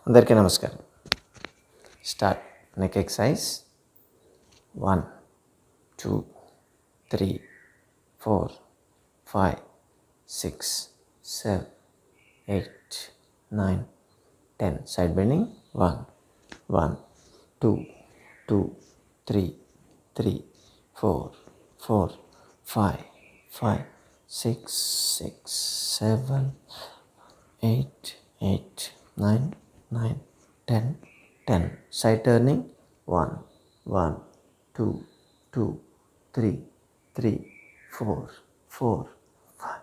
అందరికీ నమస్కారం. Start. Neck exercise 1 2 3 4 5 6 7 8 9 10. Side bending. 1 1 2 2 3 3 4 4 5 5 6 6 7 8 8 9 9 10 10. Side turning. 1 1 2 2 3 3 4 4 5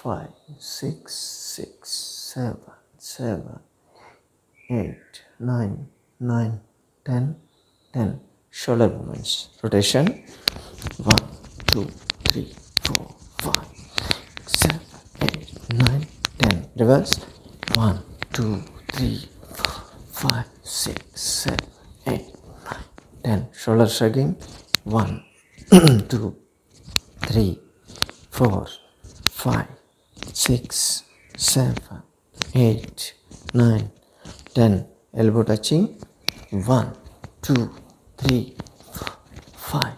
5 6 6 7 7 8 9 9 10 10. Shoulder movements. Rotation. 1 2 3 4 5 7 8 9 10. Reverse. 1 2 3 4 5 6 7 8 9 10. Shoulder shrugging. 1 2 3 4 5 6 7 8 9 10. Elbow touching. 1 2 3 4 5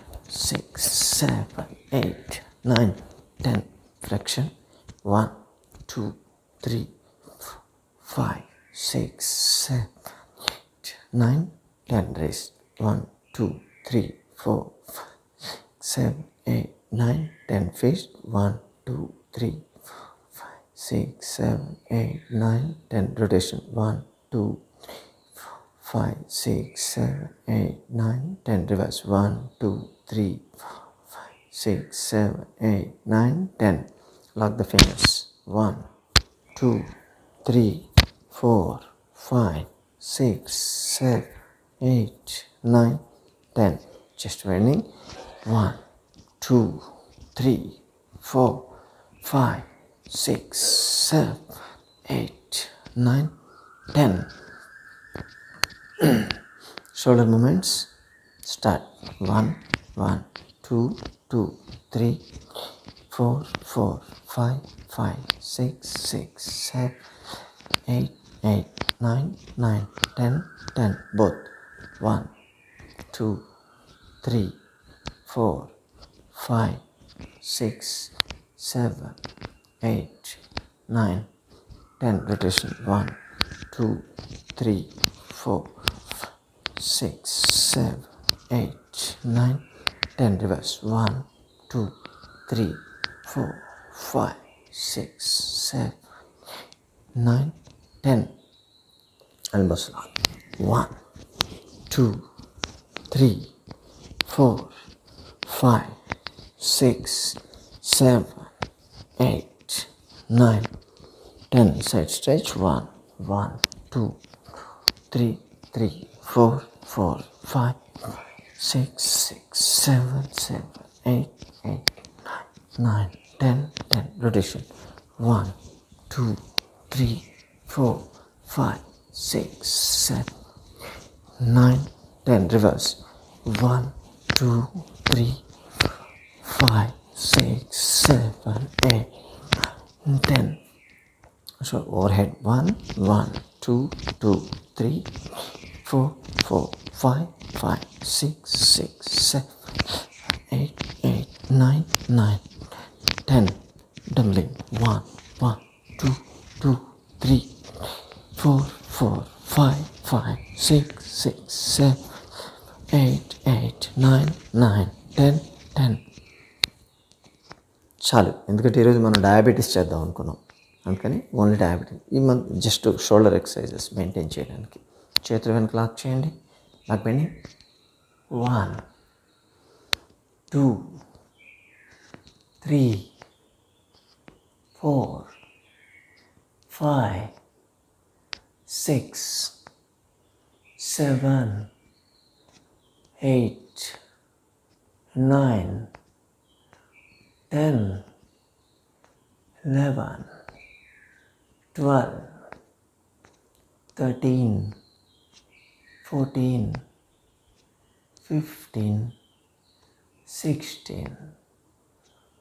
6 7 8 9 10. Flexion. 1 2 3 5 6 7 8 9 10. Raise. 1 2 3 4 5 7 8 9 10. Fist. 1 2 3 4 5 6 7 8 9 10. Rotation. 1 2 5 6 7 8 9 10. Reverse. 1 2 3 4 5 6 7 8 9 10. Lock the fingers. 1 2 3 4 5 6 7 8 9 10. Chest bending. 1 2 3 4 5 6 7 8 9 10. Shoulder movements. Start. 1 1 2 2 3 4 4 5 5 6 6 7 8 8 9 9 10 10. Both. 1 2 3 4 5 6 7 8 9 10. Rotation. 1 2 3 4 6 7 8 9 10. Reverse. 1 2 3 4 5 6 7 9 10. Elbows lock. 1 2 3 4 5 6 7 8 9 10. Side stretch. 1 1 2 3 3 4 4 5 6 6 7 7 8 8 9 10 10. Rotation. 1 2 3 4 5 6 7 9 10. Reverse. 1 2 3 5 6 7 8 10. So overhead. 1 1 2 2 3 4 4 5 5 6 6 7 8 8 9 9 10. Dumpling. 1 1 2 2 3 4 4 5 5 6 6 7 8 8 9 9 10 10. చాలు. ఎందుకంటే ఈరోజు మనం diabetes చేద్దాం అనుకున్నాం, అందుకని only diabetes. ఈ month just shoulder exercises maintain చేయడానికి. చేతులు వెనక లాక్ చేయండి. Lock bending. 1 2 3 4 5 6 7 8 9 10 11 12 13 14 15 16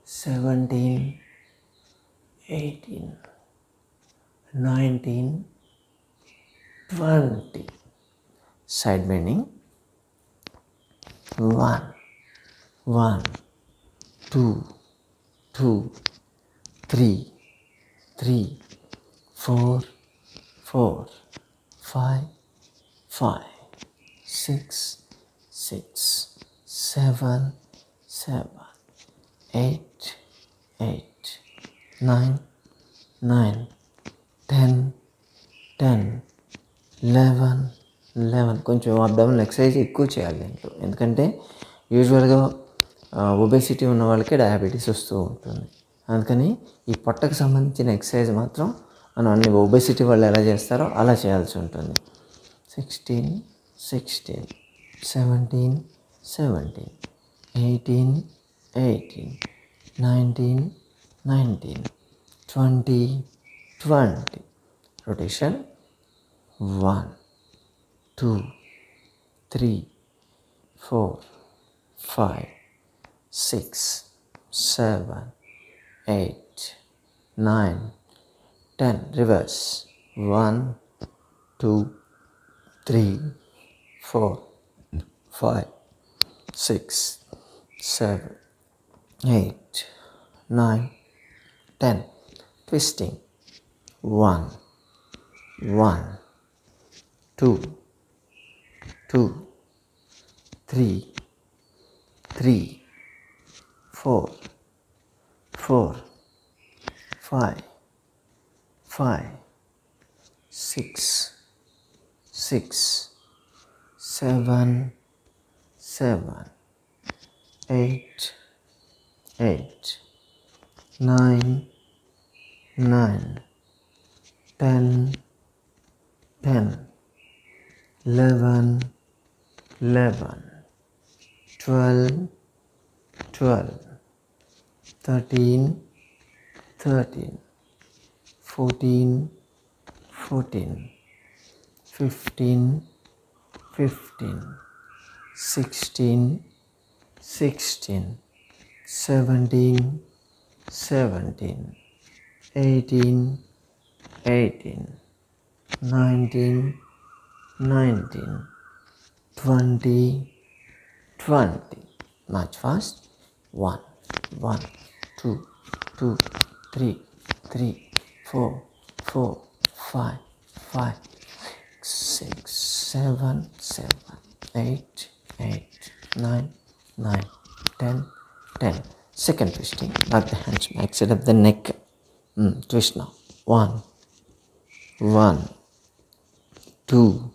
17 18 19 20. Side bending. 1, 1, 2, 2, 3, 3, 4, 4, 5, 5, 6, 6, 7, 7, 8, 8, 9, 9, 10, 10, 11, 11. కొంచెం అబ్డామినల్ ఎక్సర్సైజ్ ఎక్కువ చేయాలి దీంట్లో, ఎందుకంటే యూజువల్గా ఒబేసిటీ ఉన్న వాళ్ళకే డయాబెటీస్ వస్తూ ఉంటుంది. అందుకని ఈ పొట్టకు సంబంధించిన ఎక్సర్సైజ్ మాత్రం మనం అన్ని ఒబేసిటీ వాళ్ళు ఎలా చేస్తారో అలా చేయాల్సి ఉంటుంది. 16, 16, 17, 17, 18, 18, 19, 19, 20, 20. Rotation. 1, 2, 3, 4, 5, 6, 7, 8, 9, 10. Reverse. 1, 2, 3, 4, 5, 6, 7, 8, 9, 10. Twisting. 1, 1, 2, 2, 3, 3, 4, 4, 5, 5, 6, 6, 7, 7, 8, 8, 9, 9, 10, 10, 11, 11, 12, 12, 13, 13, 14, 14, 15, 15, 16, 16, 17, 17, 18, 18, 19, 19, 20, 20. March fast. 1, 1, 2, 2, 3, 3, 4, 4, 5, 5, 6, 7, 7, 8, 8, 9, 9, 10, 10. Second twisting. Back the hands back. Set up the neck. Twist now. 1, 1, 2,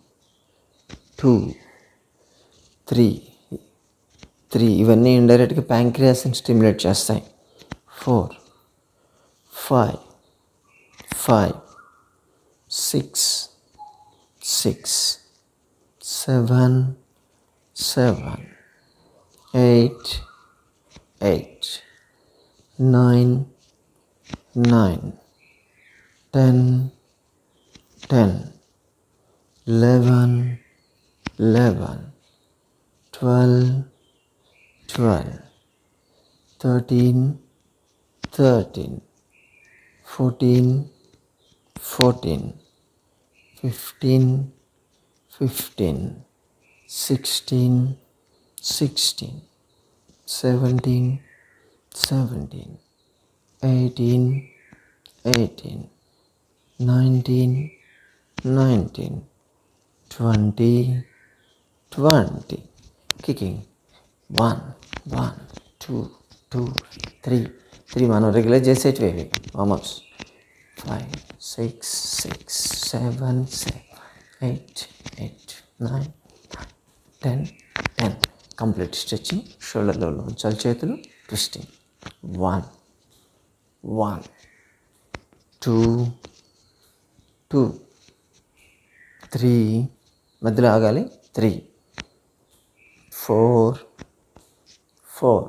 2, 3, 3. ఇవన్నీ ఇండైరెక్ట్గా ప్యాంక్రియాస్ని స్టిమ్యులేట్ చేస్తాయి. 4, 5, 5, 6, 6, 7, 7, 8, 8, 9, 9, 10, 10, 11, 11, 12, 12, 13, 13, 14, 14, 15, 15, 16, 16, 17, 17, 18, 18, 19, 19, 20, 20. Kicking. 1, 1, 2, 2, 3, 3. మనం రెగ్యులర్ చేసేటివి వామప్స్. 5, 6, 6, 7, 7, 8, 8, 9, 10, 10. Complete stretching. షోల్డర్లో ఉంచాలి చేతులు. ట్విస్టింగ్. 1, 1, 2, 2, 3. మధ్యలో ఆగాలి. 3, 4, 4,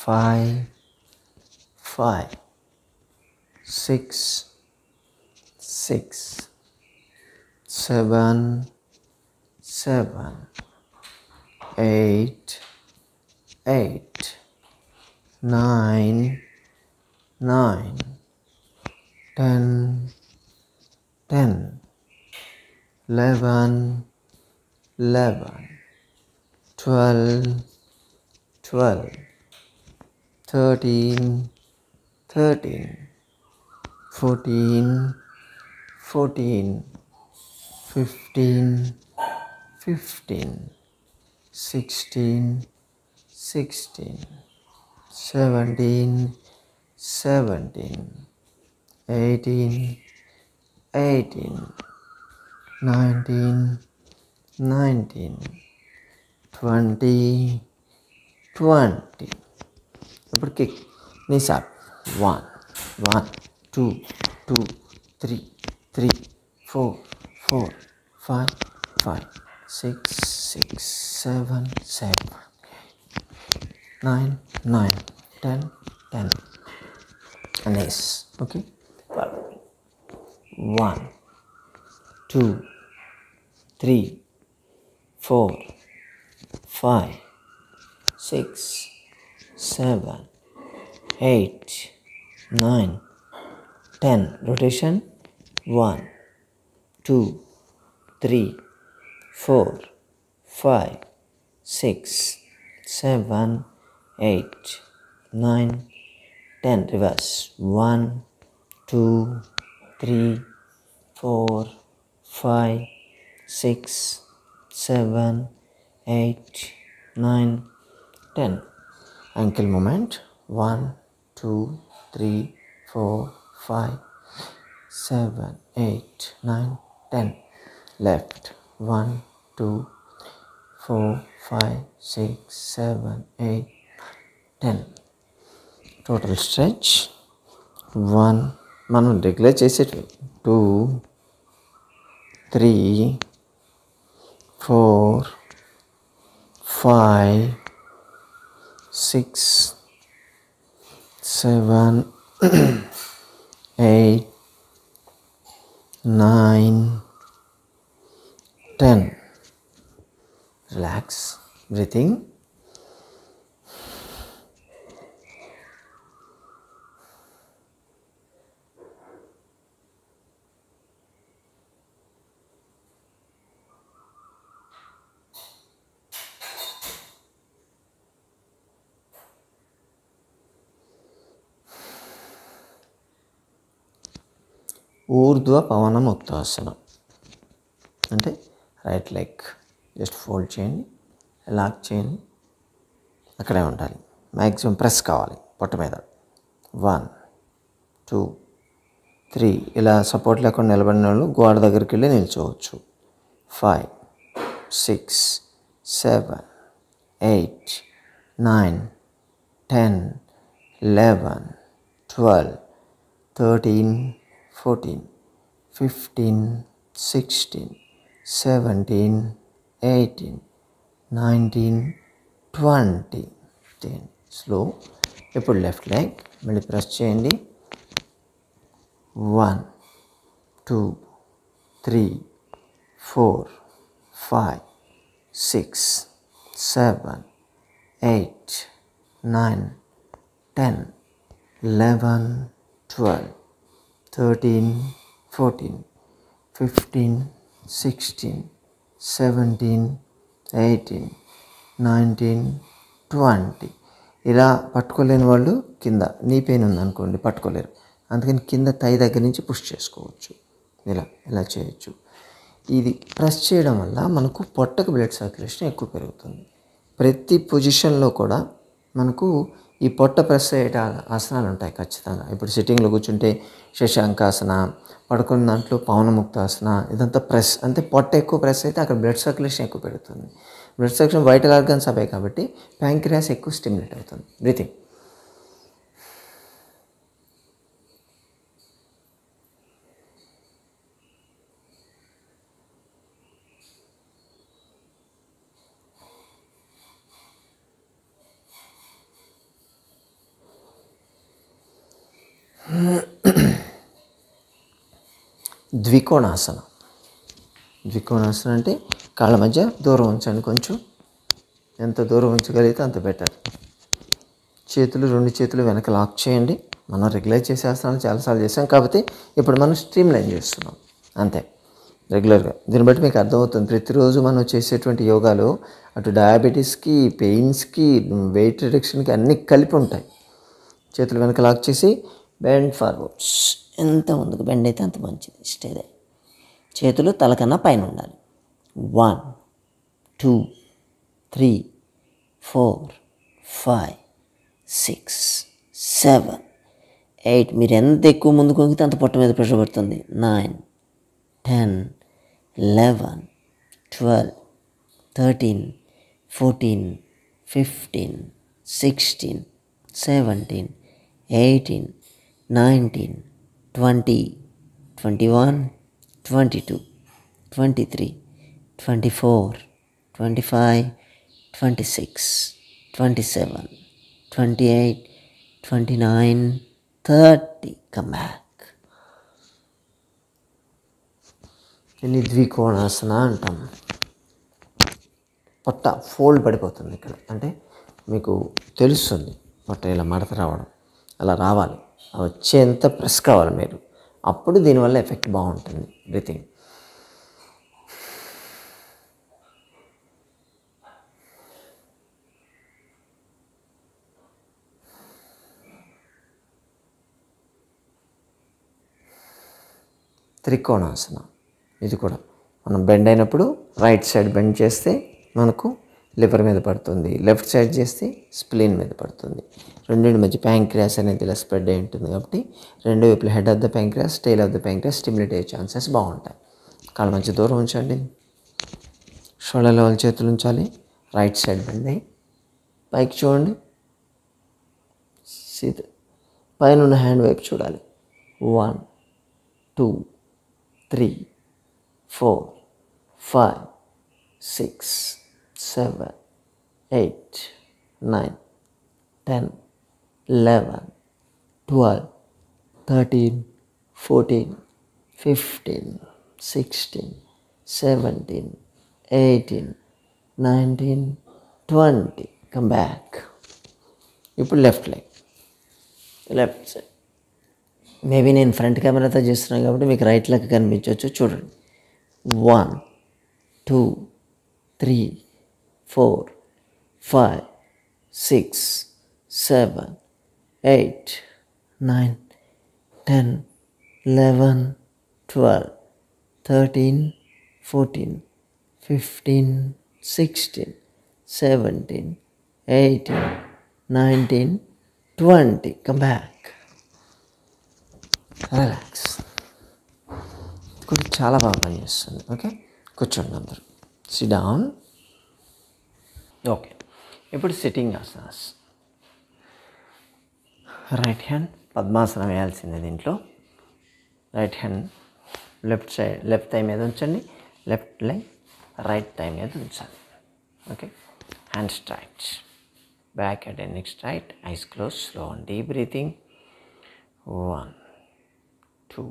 5, 5, 6, 6, 7, 7, 8, 8, 9, 9, 10, 10. 11, 12, 12, 13, 14, 15, 16, 17, 18, 19, 20. ఇప్పుడు kick knees up. 1, 2, 3, 4, 5, 6, 7, 9, 10. And knees. Okay. 1, 2, 3, 4, 5, 6, 7, 8, 9, 10. Rotation. 1, 2, 3, 4, 5, 6, 7, 8, 9, 10. Reverse. 1, 2, 3, 4, 5, 6, 7, 8, 9, 10. Ankle movement. 1, 2, 3, 4, 5, 7, 8, 9, 10. Left. 1, 2, 4, 5, 6, 7, 8, 10. Total stretch. 1 మనం రెగ్యులర్ చేసేటివి. 2, 3, 4, 5, 6, 7, 8, 9, 10. Relax. Breathing. ఊర్ధ్వ పవన ముక్తాసనం అంటే రైట్ లెగ్ జస్ట్ ఫోల్డ్ చేయండి, లాక్ చేయండి, అక్కడే ఉండాలి. మ్యాక్సిమం ప్రెస్ కావాలి పొట్ట మీద. 1, 2, 3. ఇలా సపోర్ట్ లేకుండా నిలబడిన వాళ్ళు గోడ దగ్గరికి వెళ్ళి నిల్చోవచ్చు. 5, 6, 7, 8, 9, 10, 11, 12, 13, 14, 15, 16, 17, 18, 19, 20. స్లో. ఇప్పుడు లెఫ్ట్ లెగ్ మళ్ళీ ప్రెస్ చేయండి. 1, 2, 3, 4, 5, 6, 7, 8, 9, 10, 11, 12, 13, 14, 15, 16, 17, 18, 19, 20. ఇలా పట్టుకోలేని వాళ్ళు కింద నీ పెయిన్ ఉందనుకోండి పట్టుకోలేరు, అందుకని కింద తై దగ్గర నుంచి పుష్ చేసుకోవచ్చు. ఇలా చేయొచ్చు. ఇది ప్రెస్ చేయడం వల్ల మనకు పొట్టకు బ్లడ్ సర్క్యులేషన్ ఎక్కువ పెరుగుతుంది. ప్రతి పొజిషన్లో కూడా మనకు ఈ పొట్ట ప్రెస్ అయ్యే ఆసనాలు ఉంటాయి ఖచ్చితంగా. ఇప్పుడు సిట్టింగ్లో కూర్చుంటే శశాంకాసన, పడుకున్న దాంట్లో పవనముక్తాసన, ఇదంతా ప్రెస్ అంటే పొట్ట ఎక్కువ ప్రెస్ అయితే అక్కడ బ్లడ్ సర్క్యులేషన్ ఎక్కువ పెరుగుతుంది. బ్లడ్ సర్క్యులేషన్ వైటల్ ఆర్గన్స్ అవే కాబట్టి ప్యాంక్రియాస్ ఎక్కువ స్టిమ్యులేట్ అవుతుంది. బ్రీతింగ్. ద్వికోణాసనం. ద్వికోణాసనం అంటే కాళ్ళ మధ్య దూరం ఉంచండి, కొంచెం ఎంత దూరం ఉంచగలిగితే అంత బెటర్. రెండు చేతులు వెనక లాక్ చేయండి. మనం రెగ్యులర్ చేసే ఆసనాలు చాలాసార్లు చేసాం కాబట్టి ఇప్పుడు మనం స్ట్రీమ్ లైన్ చేస్తున్నాం అంతే. రెగ్యులర్గా. దీన్ని బట్టి మీకు అర్థమవుతుంది ప్రతిరోజు మనం చేసేటువంటి యోగాలు అటు డయాబెటీస్కి, పెయిన్స్కి, వెయిట్ రిడక్షన్కి అన్నీ కలిపి ఉంటాయి. చేతులు వెనక లాక్ చేసి బెండ్ ఫార్వర్డ్స్, ఎంత ముందుకు బెండ్ అయితే అంత మంచిది. Stay they. చేతులు తలకన్నా పైన ఉండాలి. 1 2 3 4 5 6 7 8. మీరు ఎంత ఎక్కువ ముందుకు వంగితే అంత పొట్ట మీద ప్రెషర్ పడుతుంది. 9 10 11 12 13 14 15 16 17 18 19 20 21 22 23 24 25 26 27 28 29 30. Come back. దీన్ని ద్వికోణాసన అంటాం. పొట్ట ఫోల్డ్ పడిపోతుంది ఇక్కడ, అంటే మీకు తెలుస్తుంది పొట్ట ఇలా మడత రావడం. అలా రావాలి, వచ్చేంత ప్రెస్ కావాలి మీరు. అప్పుడు దీనివల్ల ఎఫెక్ట్ బాగుంటుంది బ్రీతింగ్. త్రికోణాసన, ఇది కూడా మనం బెండ్ అయినప్పుడు రైట్ సైడ్ బెండ్ చేస్తే మనకు లివర్ మీద పడుతుంది, లెఫ్ట్ సైడ్ చేస్తే స్ప్లీన్ మీద పడుతుంది. రెండింటి మధ్య ప్యాంక్రియాస్ అనేది ఇలా స్ప్రెడ్ అయి ఉంటుంది కాబట్టి రెండు వైపుల head of the pancreas, tail of the pancreas stimulate అయ్యే ఛాన్సెస్ బాగుంటాయి. కాళ్ళ మంచి దూరం ఉంచండి. షోల్డర్ లెవెల్ చేతులు ఉంచాలి. రైట్ సైడ్ బెండ్ అయ్యి పైకి చూడండి. సీత పైన ఉన్న హ్యాండ్ వైపు చూడాలి. 1 2 3 4 5 6 7 8 9 10 11 12 13 14 15 16 17 18 19 20. Come back. ఇప్పుడు left leg, left side. Maybe నేను ఫ్రంట్ కెమెరాతో చేస్తున్నాను కాబట్టి మీకు రైట్ లెగ్ కనిపించవచ్చు. చూడండి. 1 2 3 4 5 6 7 8 9 10 11 12 13 14 15 16 17 18 19 20. Come back. రిలాక్స్. కూడా చాలా బాగా పనిచేస్తుంది. ఓకే, కూర్చోండి అందరూ. Sit down. ఓకే, ఇప్పుడు సిట్టింగ్ ఆసనాస్. రైట్ హ్యాండ్ పద్మాసనం వేయాల్సిందే. దీంట్లో right hand left side, left thigh మీద ఉంచండి. లెఫ్ట్ లెగ్ రైట్ థై మీద ఉంచాలి. Okay, hand straight, back head and neck straight, eyes close, slow and deep breathing. 1 2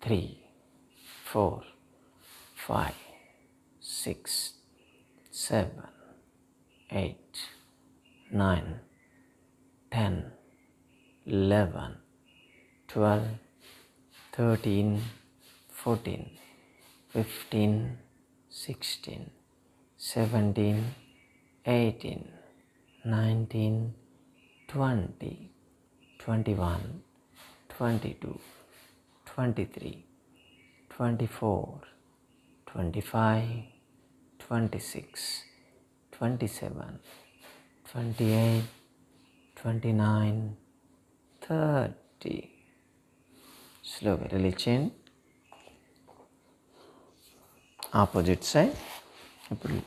3 4 5 6 7 8 9 10 11 12 13 14 15 16 17 18 19 20 21 22 23 24 25 26 27 28 29 30. స్లోగా రిలీజ్ చేయండి. Opposite side. ఇప్పుడు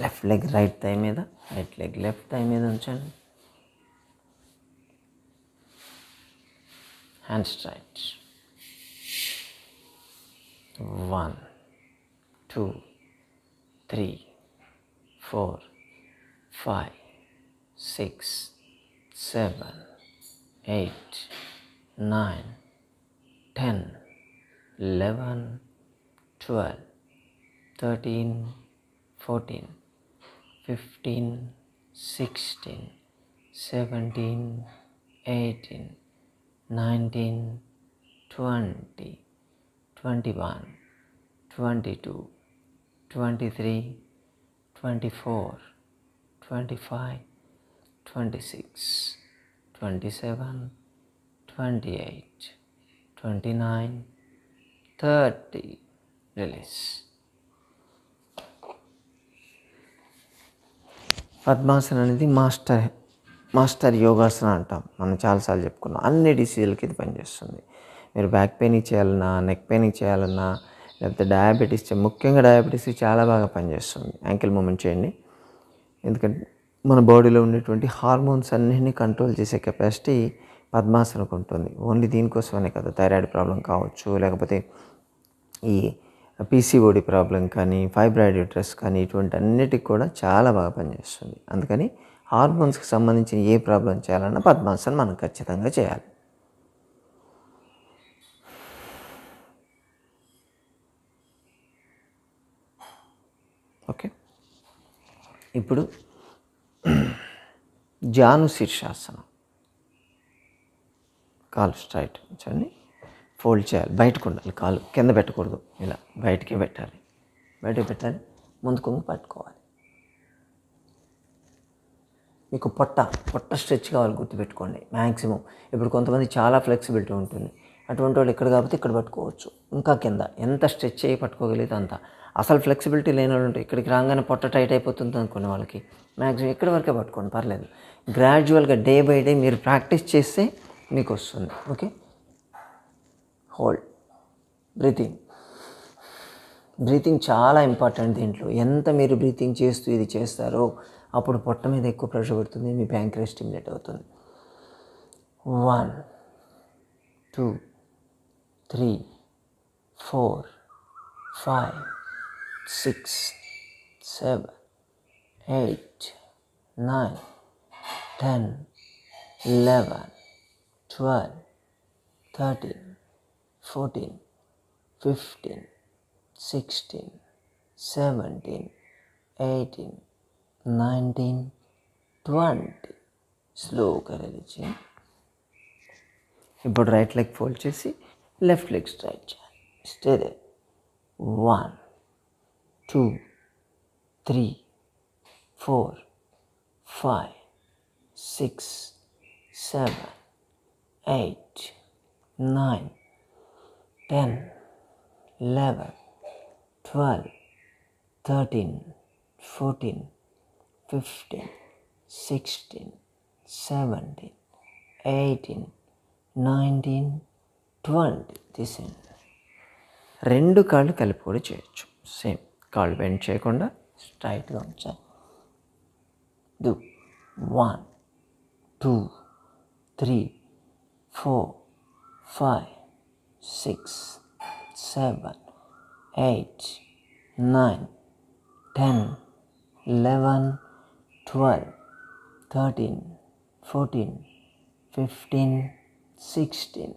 లెఫ్ట్ లెగ్ రైట్ థై మీద, right leg left thigh మీద ఉంచండి. Hand straight. 1 2 3 4 5 6 7 8 9 10 11 12 13 14 15 16 17 18 19 20 21, 22, 23, 24, 25, 26, 27, 28, 29, 30. రిలీజ్. పద్మాసనం అనేది మాస్టర్ యోగాసన అంటాం. మనం చాలాసార్లు చెప్పుకున్నాం. అన్ని డిసీజులకి ఇది పనిచేస్తుంది. మీరు బ్యాక్ పెయిన్కి చేయాలన్నా, నెక్ పెయిన్కి చేయాలన్నా, లేకపోతే డయాబెటీస్, ముఖ్యంగా డయాబెటీస్కి చాలా బాగా పనిచేస్తుంది. యాంకిల్ మూమెంట్ చేయండి. ఎందుకంటే మన బాడీలో ఉండేటువంటి హార్మోన్స్ అన్నింటినీ కంట్రోల్ చేసే కెపాసిటీ పద్మాసనకు ఉంటుంది. ఓన్లీ దీనికోసమనే కదా, థైరాయిడ్ ప్రాబ్లం కావచ్చు, లేకపోతే ఈ పీసీఓడి ప్రాబ్లం కానీ, ఫైబ్రాయిడ్ యూట్రస్ కానీ, ఇటువంటి అన్నిటికి కూడా చాలా బాగా పనిచేస్తుంది. అందుకని హార్మోన్స్కి సంబంధించిన ఏ ప్రాబ్లం చేయాలన్నా పద్మాసనం మనం ఖచ్చితంగా చేయాలి. ఓకే, ఇప్పుడు జాను శీర్షాసనం. కాలు స్ట్రైట్ ఉంచండి, ఫోల్డ్ చేయాలి, బయటకు ఉండాలి, కాలు కింద పెట్టకూడదు, ఇలా బయటికి పెట్టాలి, బయటకు పెట్టాలి, ముందుకు పట్టుకోవాలి. మీకు పొట్ట స్ట్రెచ్ కావాలి, గుర్తుపెట్టుకోండి. మ్యాక్సిమం ఇప్పుడు కొంతమంది చాలా ఫ్లెక్సిబిలిటీ ఉంటుంది, అటువంటి వాళ్ళు ఇక్కడ కాబట్టి ఇక్కడ పట్టుకోవచ్చు, ఇంకా కింద ఎంత స్ట్రెచ్ అయ్యి పట్టుకోగలిగితే అంత. అసలు ఫ్లెక్సిబిలిటీ లేని వాళ్ళు ఉంటే ఇక్కడికి రాగానే పొట్ట టైట్ అయిపోతుంది అనుకునే వాళ్ళకి మ్యాక్సిమం ఇక్కడి వరకే పట్టుకోండి, పర్లేదు. గ్రాడ్యువల్గా డే బై డే మీరు ప్రాక్టీస్ చేస్తే మీకు వస్తుంది. Okay, hold. బ్రీతింగ్ చాలా ఇంపార్టెంట్ దీంట్లో. ఎంత మీరు బ్రీతింగ్ చేస్తూ ఇది చేస్తారో అప్పుడు పొట్ట మీద ఎక్కువ ప్రెషర్ పడుతుంది, మీ ప్యాంక్రియాస్ స్టిమ్యులేట్ అవుతుంది. 1, 2, 3, 4, 5, 6, 7, 8, 9, 10, 11, 12, 13, 14, 15, 16, 17, 18, 19, 20. స్లోగా రిలీజ్ చేయండి. ఇప్పుడు రైట్ లెగ్ ఫోల్డ్ చేసి లెఫ్ట్ లెగ్ స్ట్రైట్ చేయాలి. Stay they. 1, 2, 3, 4, 5, 6, 7, 8, 9, 10, 11, 12, 13, 14, 15, 16, 17, 18, 19, 20. తీసేయండి. 2 కాళ్ళు కలిపి కూడా చేయొచ్చు. సేమ్ కాళ్ళు బెండ్ చేయకుండా స్ట్రైట్గా ఉంచాలి. 1, 2, 3, 4, 5, 6, 7, 8, 9, 10, 11, 12, 13, 14, 15, 16,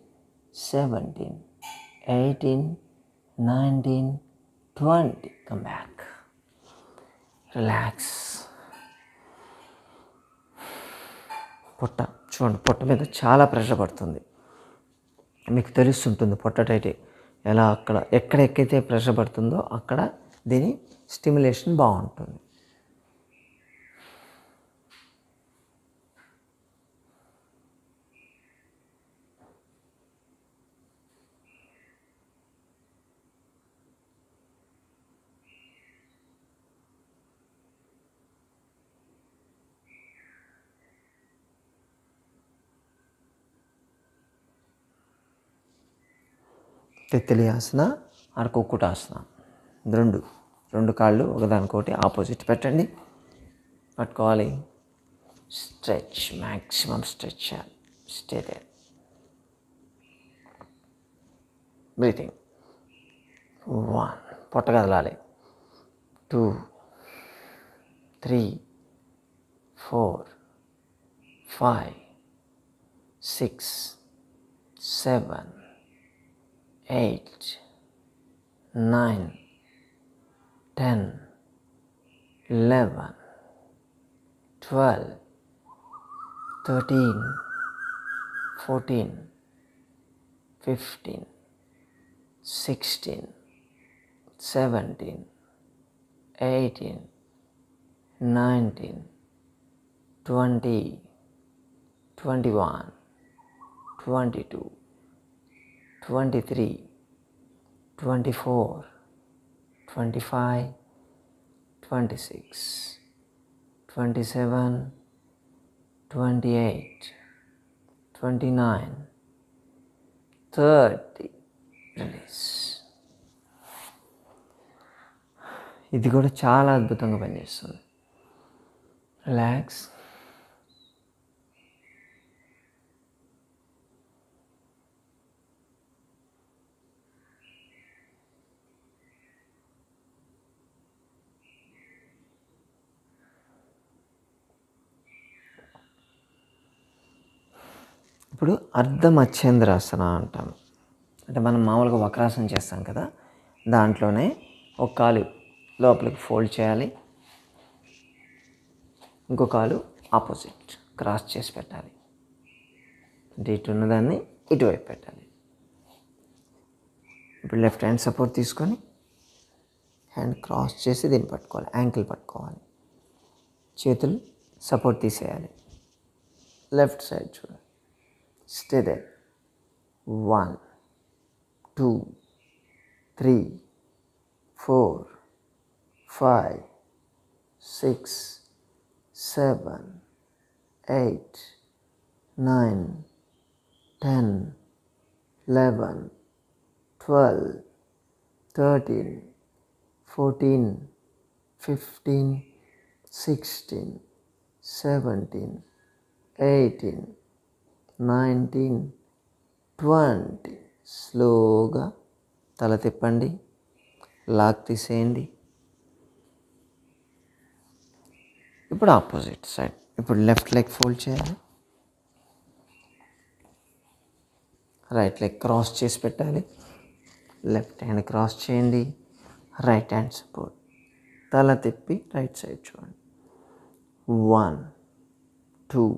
17, 18, 19, 20. Come back. Relax. చూడండి, పొట్ట మీద చాలా ప్రెషర్ పడుతుంది. మీకు తెలుస్తుంటుంది పొట్ట టైట్ ఎలా. ఎక్కడెక్కడైతే ప్రెషర్ పడుతుందో అక్కడ దీని స్టిమ్యులేషన్ బాగుంటుంది. తిత్తిలి ఆసన ఆర్ కుక్కుటాసన. రెండు కాళ్ళు ఒకదానికొకటి ఆపోజిట్ పెట్టండి, పట్టుకోవాలి. స్ట్రెచ్, మ్యాక్సిమం స్ట్రెచ్ చేయాలి. Stay there. బ్రీతింగ్. 1, పొట్ట కదలాలి. 2, 3, 4, 5, 6, 7, 8, 9, 10, 11, 12, 13, 14, 15, 16, 17, 18, 19, 20, 21, 22, 23, 24, 25, 26, 27, 28, 29, 30. రిలీజ్. ఇది కూడా చాలా అద్భుతంగా పనిచేస్తుంది. రిలాక్స్. ఇప్పుడు అర్ధమచ్చేంద్రాసన అంటాం. అంటే మనం మామూలుగా వక్రాసనం చేస్తాం కదా, దాంట్లోనే ఒక కాలు లోపలికి ఫోల్డ్ చేయాలి, ఇంకో కాలు ఆపోజిట్ క్రాస్ చేసి పెట్టాలి. అంటే ఇటు ఉన్నదాన్ని ఇటువైపు పెట్టాలి. ఇప్పుడు లెఫ్ట్ హ్యాండ్ సపోర్ట్ తీసుకొని హ్యాండ్ క్రాస్ చేసి దీన్ని పట్టుకోవాలి, యాంకిల్ పట్టుకోవాలి, చేతులు సపోర్ట్ తీసేయాలి. లెఫ్ట్ సైడ్ చూడాలి. Stay there. 1, 2, 3, 4, 5, 6, 7, 8, 9, 10, 11, 12, 13, 14, 15, 16, 17, 18, 19, 20. స్లోగా తల తిప్పండి, లాక్ తీసేయండి. ఇప్పుడు ఆపోజిట్ సైడ్. ఇప్పుడు లెఫ్ట్ లెగ్ ఫోల్డ్ చేయాలి, రైట్ లెగ్ క్రాస్ చేసి పెట్టాలి. లెఫ్ట్ హ్యాండ్ క్రాస్ చేయండి, రైట్ హ్యాండ్ సపోర్ట్. తల తిప్పి రైట్ సైడ్ చూడండి. 1, 2,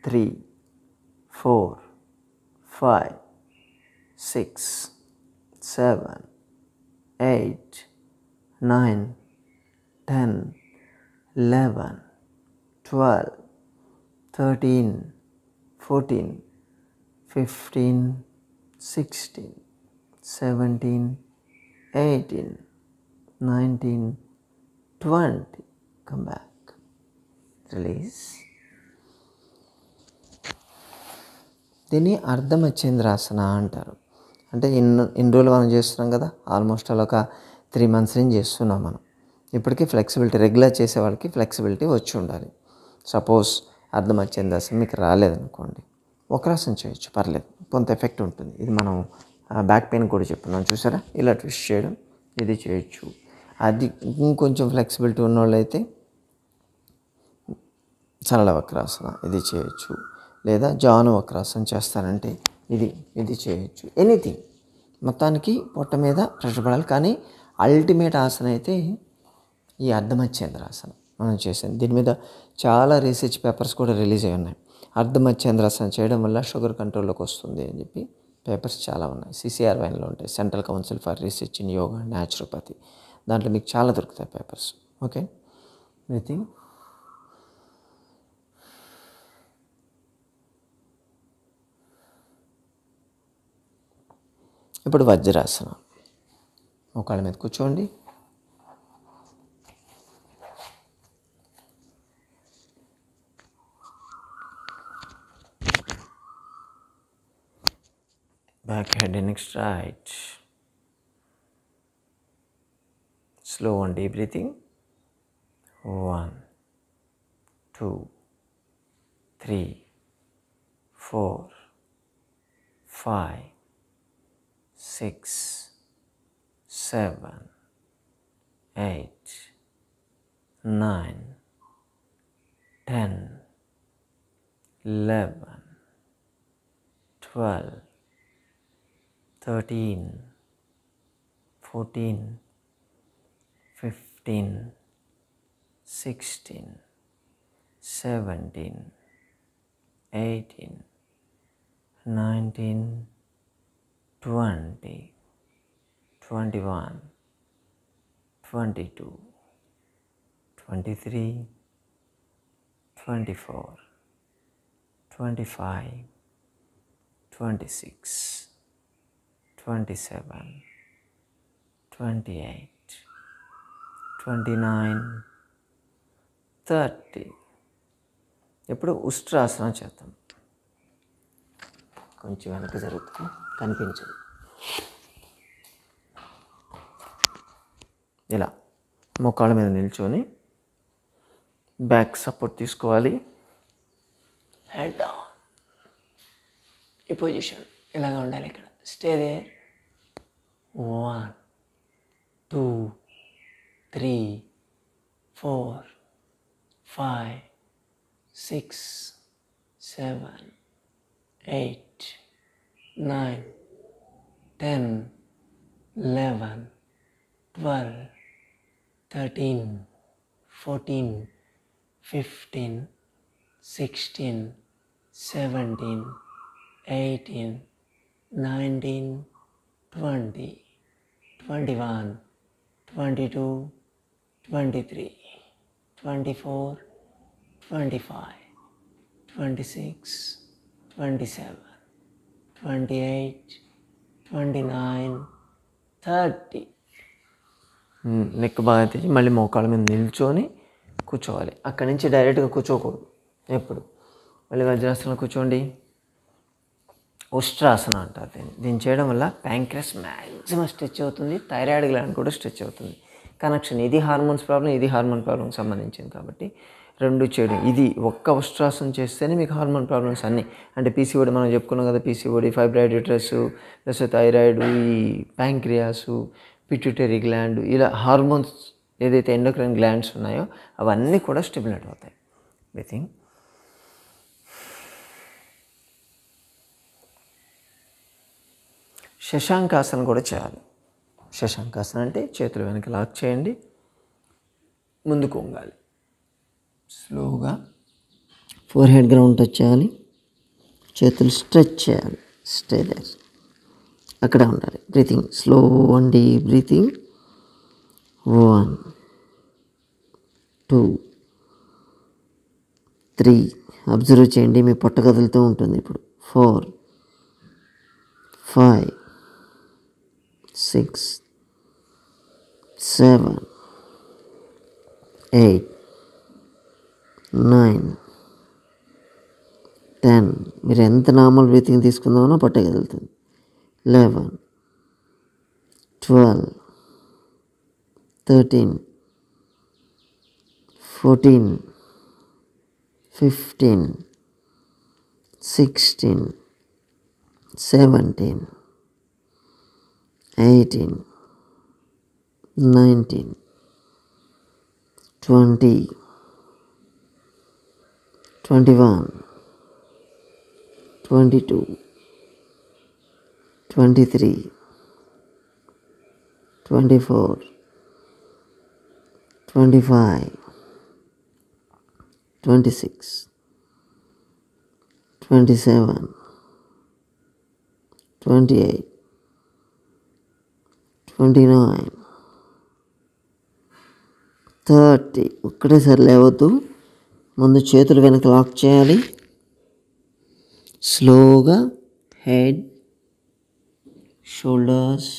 3, 4, 5, 6, 7, 8, 9, 10, 11, 12, 13, 14, 15, 16, 17, 18, 19, 20. Come back. Release. దీన్ని అర్ధమచ్చేంద్రాసన అంటారు. అంటే ఇన్ని రోజులు మనం చేస్తున్నాం కదా, ఆల్మోస్ట్ అలా ఒక 3 months నుంచి చేస్తున్నాం మనం. ఇప్పటికీ ఫ్లెక్సిబిలిటీ, రెగ్యులర్ చేసే వాళ్ళకి ఫ్లెక్సిబిలిటీ వచ్చి ఉండాలి. సపోజ్ అర్ధమచ్చేంద్రాసన మీకు రాలేదనుకోండి, వక్రాసనం చేయొచ్చు, పర్లేదు, కొంత ఎఫెక్ట్ ఉంటుంది. ఇది మనం బ్యాక్ పెయిన్ కూడా చెప్పున్నాం చూసారా, ఇలా ట్విస్ట్ చేయడం, ఇది చేయొచ్చు. అది ఇంకొంచెం ఫ్లెక్సిబిలిటీ ఉన్నవాళ్ళు అయితే సరళ వక్రాసన ఇది చేయొచ్చు, లేదా జాను వక్రాసన చేస్తారంటే ఇది చేయొచ్చు. ఎనీథింగ్, మొత్తానికి పొట్ట మీద ప్రెషర్ పడాలి. కానీ అల్టిమేట్ ఆసన అయితే ఈ అర్ధమచ్చేంద్రాసన మనం చేసాం. దీని మీద చాలా రీసెర్చ్ పేపర్స్ కూడా రిలీజ్ అయి ఉన్నాయి. అర్ధమచ్చేంద్రాసన చేయడం వల్ల షుగర్ కంట్రోల్లోకి వస్తుంది అని చెప్పి పేపర్స్ చాలా ఉన్నాయి. CCRYలో ఉంటాయి, central council for research in yoga and naturopathy. దాంట్లో మీకు చాలా దొరుకుతాయి పేపర్స్. Okay, breathing. ఇప్పుడు వజ్రాసనం. మోకాళ్ళ మీద కూర్చోండి, back head and neck straight. Slow and deep breathing. 1, 2, 3, 4, 5, 6, 7, 8, 9, 10, 11, 12, 13, 14, 15, 16, 17, 18, 19, 20. 21, 22, 23, 24, 25, 26, 27, 28, 29, 30. ఇప్పుడు ఉష్ట్రాసనం చేద్దాం. కొంచెం వెనక జరుగుతుంది, కనిపించదు. ఇలా మోకాళ్ళ మీద నిల్చొని బ్యాక్ సపోర్ట్ తీసుకోవాలి. Head down. ఈ పొజిషన్ ఇలాగా ఉండాలి. ఇక్కడ స్టే దేర్. 1, 2, 3, 4, 5, 6, 7, 8, 9, 10, 11, 12, 13, 14, 15, 16, 17, 18, 19, 20, 21, 22, 23, 24, 25, 26, 27, 28, 29, 30. నెక్ బాగా తెచ్చి మళ్ళీ మోకాళ్ళ మీద నిల్చొని కూర్చోవాలి. అక్కడి నుంచి డైరెక్ట్గా కూర్చోకూడదు. ఎప్పుడు మళ్ళీ వజ్రాసనం కూర్చోండి. ఉష్ట్రాసన అంటారు దీన్ని చేయడం వల్ల ప్యాంక్రియాస్ మ్యాక్సిమం స్ట్రెచ్ అవుతుంది, థైరాయిడ్ గ్లాండ్ కూడా స్ట్రెచ్ అవుతుంది. కనెక్షన్ ఇది హార్మోన్స్ ప్రాబ్లం, ఇది హార్మోన్ ప్రాబ్లంకి సంబంధించింది కాబట్టి రెండు చేయడం. ఇది ఒక్క ఉష్ట్రాసనం చేస్తేనే మీకు హార్మోన్ ప్రాబ్లమ్స్ అన్నీ, అంటే పీసీఓడి మనం చెప్పుకున్నాం కదా, PCOD, fibroid uterus, plus thyroid, ఈ ప్యాంక్రియాసు, పిట్యూటరీ గ్లాండ్, ఇలా హార్మోన్స్ ఏదైతే ఎండోక్రైన్ గ్లాండ్స్ ఉన్నాయో అవన్నీ కూడా స్టిమ్యులేట్ అవుతాయి. బ్రీతింగ్. శశాంకాసనం కూడా చేయాలి. శశాంకాసనం అంటే చేతులు వెనక లాక్ చేయండి, ముందుకు వంగాలి, స్లోగా ఫోర్ హెడ్ గ్రౌండ్ టచ్ చేయాలి, చేతులు స్ట్రెచ్ చేయాలి, స్టే దేర్, అక్కడ ఉండాలి. Breathing slow and deep breathing. 1, 2, 3 observe చేయండి, మీ పొట్ట కదులుతూ ఉంటుంది ఇప్పుడు. 4, 5, 6, 7, 8, 9, 10. మీరు ఎంత నార్మల్ బ్రీతింగ్ తీసుకుందామో పొట్ట కదులుతుంది. 11, 12, 13, 14, 15, 16, 17, 18, 19, 20, 21, 22, 23, 24, 25, 26, 27, 28, 29, 30. ఒక్కటేసారి లేవద్దు, ముందు చేతులు వెనక లాక్ చేయాలి. స్లోగా head, shoulders,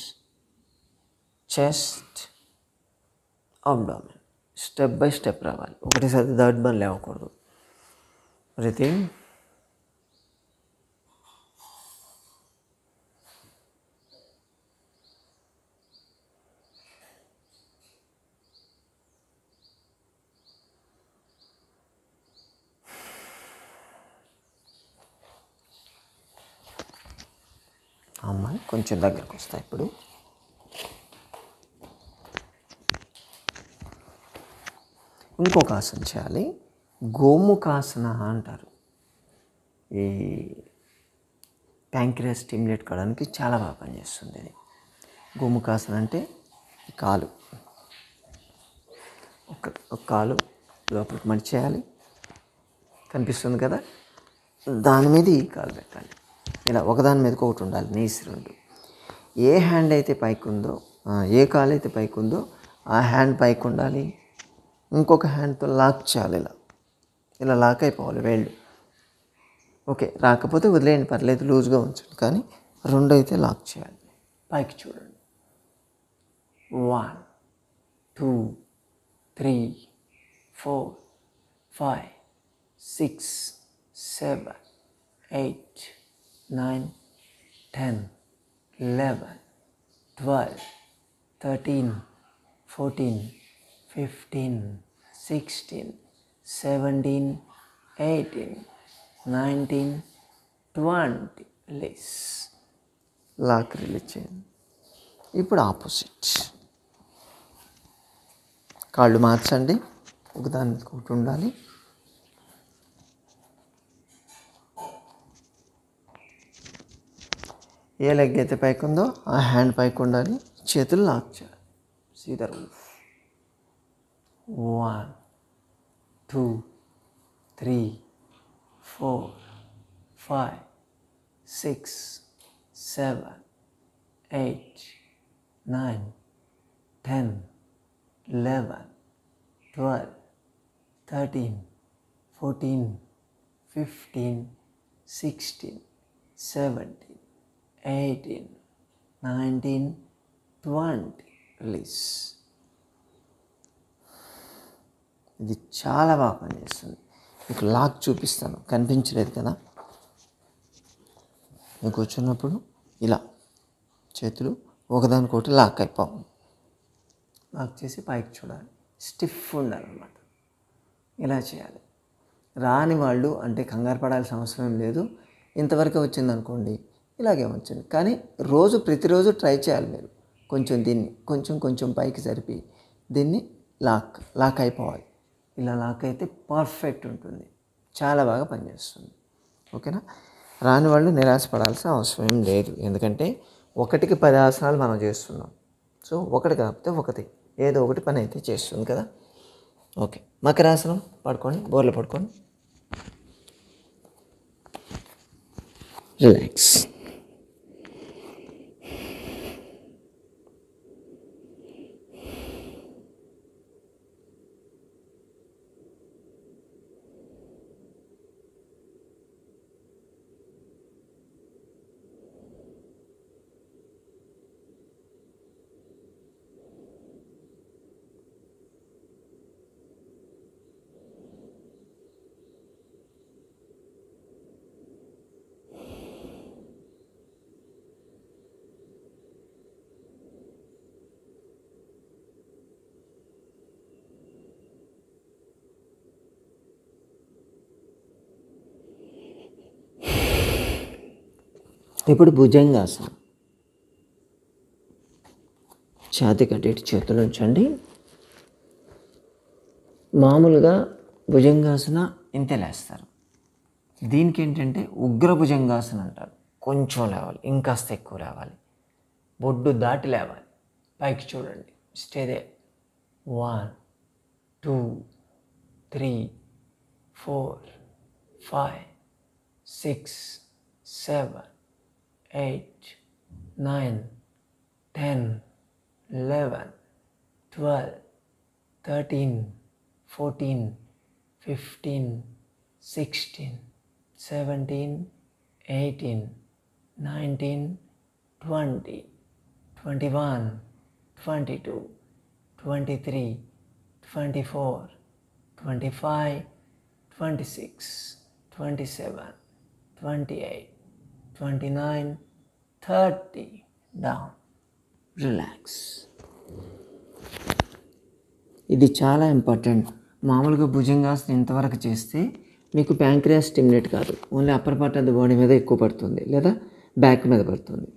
chest, abdomen, step by step రావాలి. ఒకటేసారి థర్డ్ వన్ లేవకూడదు. బ్రీతింగ్. అమ్మాయి కొంచెం దగ్గరకు వస్తాయి. ఇప్పుడు ఇంకొక ఆసన చేయాలి. గోముఖాసన అంటారు. ఈ ప్యాంక్రియాస్ స్టిమ్యులేట్ కావడానికి చాలా బాగా పనిచేస్తుంది ఇది. గోముఖాసన అంటే కాలు, ఒక కాలు లోపలికి మడిచేయాలి, కనిపిస్తుంది కదా, దాని మీద ఈ కాలు పెట్టాలి. ఇలా ఒకదాని మీదకి ఒకటి ఉండాలి, నీస్ రెండు. ఏ హ్యాండ్ అయితే పైకి ఉందో ఏ కాలు అయితే పైకి ఉందో ఆ హ్యాండ్ పైకి ఉండాలి. ఇంకొక హ్యాండ్తో లాక్ చేయాలి. ఇలా లాక్ అయిపోవాలి వేళ్ళు. ఓకే, రాకపోతే వదిలేయండి, పర్లేదు, లూజ్గా ఉంచండి. కానీ రెండు అయితే లాక్ చేయాలి. పైకి చూడండి. 1 2 3 4 5 6 7 8 9 10 11 12 13 14 15 16 17 18 19 20 రిలీజ్. లాక్ రిలీజ్ చేయండి. ఇప్పుడు ఆపోజిట్ కాళ్ళు మార్చండి, ఒకదానికి ఒకటి ఉండాలి. ఏ లెగ్ అయితే పైకి ఉందో ఆ హ్యాండ్ పైకి ఉండాలి, చేతులు లాక్ చేయాలి. సీదా రూఫ్. 1 2 3 4 5 6 7 8 9 10 11 12 13 14 15 16 17 18 19 20 రిలీజ్. ఇది చాలా బాగా పనిచేస్తుంది. మీకు లాక్ చూపిస్తాను, కనిపించలేదు కదా. మీకు కూర్చున్నప్పుడు ఇలా చేతులు ఒకదానికొకటి లాక్ అయిపోవు. లాక్ చేసి పైకి చూడాలి, స్టిఫ్ ఉండాలన్నమాట. ఇలా చేయాలి. రాని వాళ్ళు అంటే కంగారు పడాల్సిన అవసరం ఏం లేదు. ఇంతవరకు వచ్చిందనుకోండి, ఇలాగే వచ్చింది. కానీ ప్రతిరోజు ట్రై చేయాలి మీరు. కొంచెం దీన్ని కొంచెం పైకి జరిపి దీన్ని లాక్ అయిపోవాలి. ఇలా లాక్ అయితే పర్ఫెక్ట్ ఉంటుంది, చాలా బాగా పనిచేస్తుంది. ఓకేనా. రాని వాళ్ళు నిరాశపడాల్సిన అవసరం ఏం లేదు. ఎందుకంటే 1కి 10 ఆసనాలు మనం చేస్తున్నాం. సో ఒకటి కాకపోతే ఒకటి, ఏదో ఒకటి పని అయితే చేస్తుంది కదా. ఓకే, మకరాసనం. పడుకోండి, బోర్లో పడుకోండి, రిలాక్స్. ఇప్పుడు భుజంగాసనం. ఛాతీ కట్టేటి చేతులు ఉంచండి. మామూలుగా భుజంగాసన ఇంతే లేస్తారు. దీనికి ఏంటంటే ఉగ్ర భుజంగాసన అంటారు. కొంచెం లేవాలి, ఇంకాస్త ఎక్కువ లేవాలి, బొడ్డు దాటి లేవాలి. పైకి చూడండి, స్టేదే. 1 2 3 4 5 6 7 8 9 10 11 12 13 14 15 16 17 18 19 20 21 22 23 24 25 26 27 28 29 30 డౌన్. రిలాక్స్. ఇది చాలా ఇంపార్టెంట్. మామూలుగా భుజంగాసనం ఇంతవరకు చేస్తే మీకు ప్యాంక్రియాస్ స్టిమ్యులేట్ కాదు, only upper part of the body మీద ఎక్కువ పడుతుంది, లేదా బ్యాక్ మీద పడుతుంది.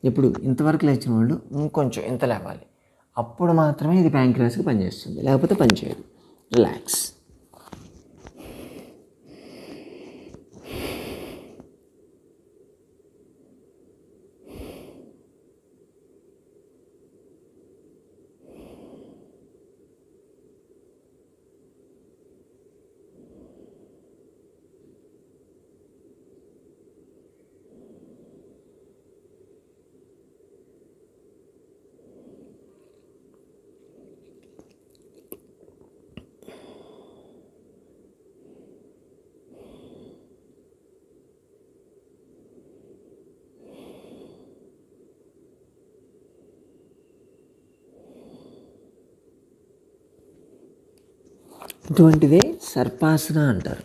ఇప్పుడు ఇంతవరకు లేచిన వాళ్ళు ఇంకొంచెం ఇంత లేవాలి, అప్పుడు మాత్రమే ఇది ప్యాంక్రియాస్కి పనిచేస్తుంది, లేకపోతే పనిచేయదు. రిలాక్స్. ఇటువంటిదే సర్పాసన అంటారు.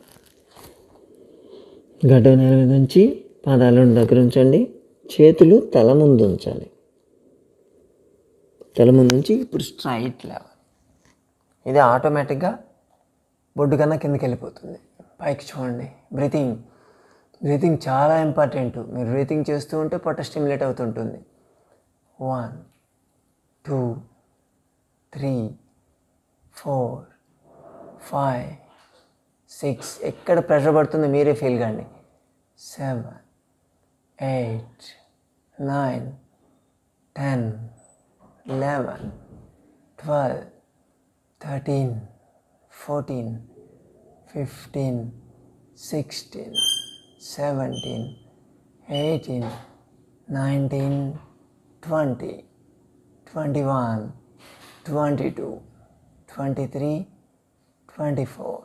గడ్డ నేల మీద నుంచి పాదాలను దగ్గర ఉంచండి, చేతులు తల ముందు ఉంచాలి. తల ముందు నుంచి ఇప్పుడు స్ట్రైట్ లేవాలి. ఇది ఆటోమేటిక్గా బొడ్డు కన్నా కిందకి వెళ్ళిపోతుంది. పైకి చూడండి. బ్రీతింగ్ చాలా ఇంపార్టెంట్. మీరు బ్రీతింగ్ చేస్తూ ఉంటే పొట్ట స్టిమ్యులేట్ అవుతుంటుంది. 1 2 3 4 5 6 ఎక్కడ ప్రెషర్ పడుతుందో మీరే ఫీల్ కండి. 7 8 9 10 11 12 13 14 15 16 17 18 19 20 21 22 23 24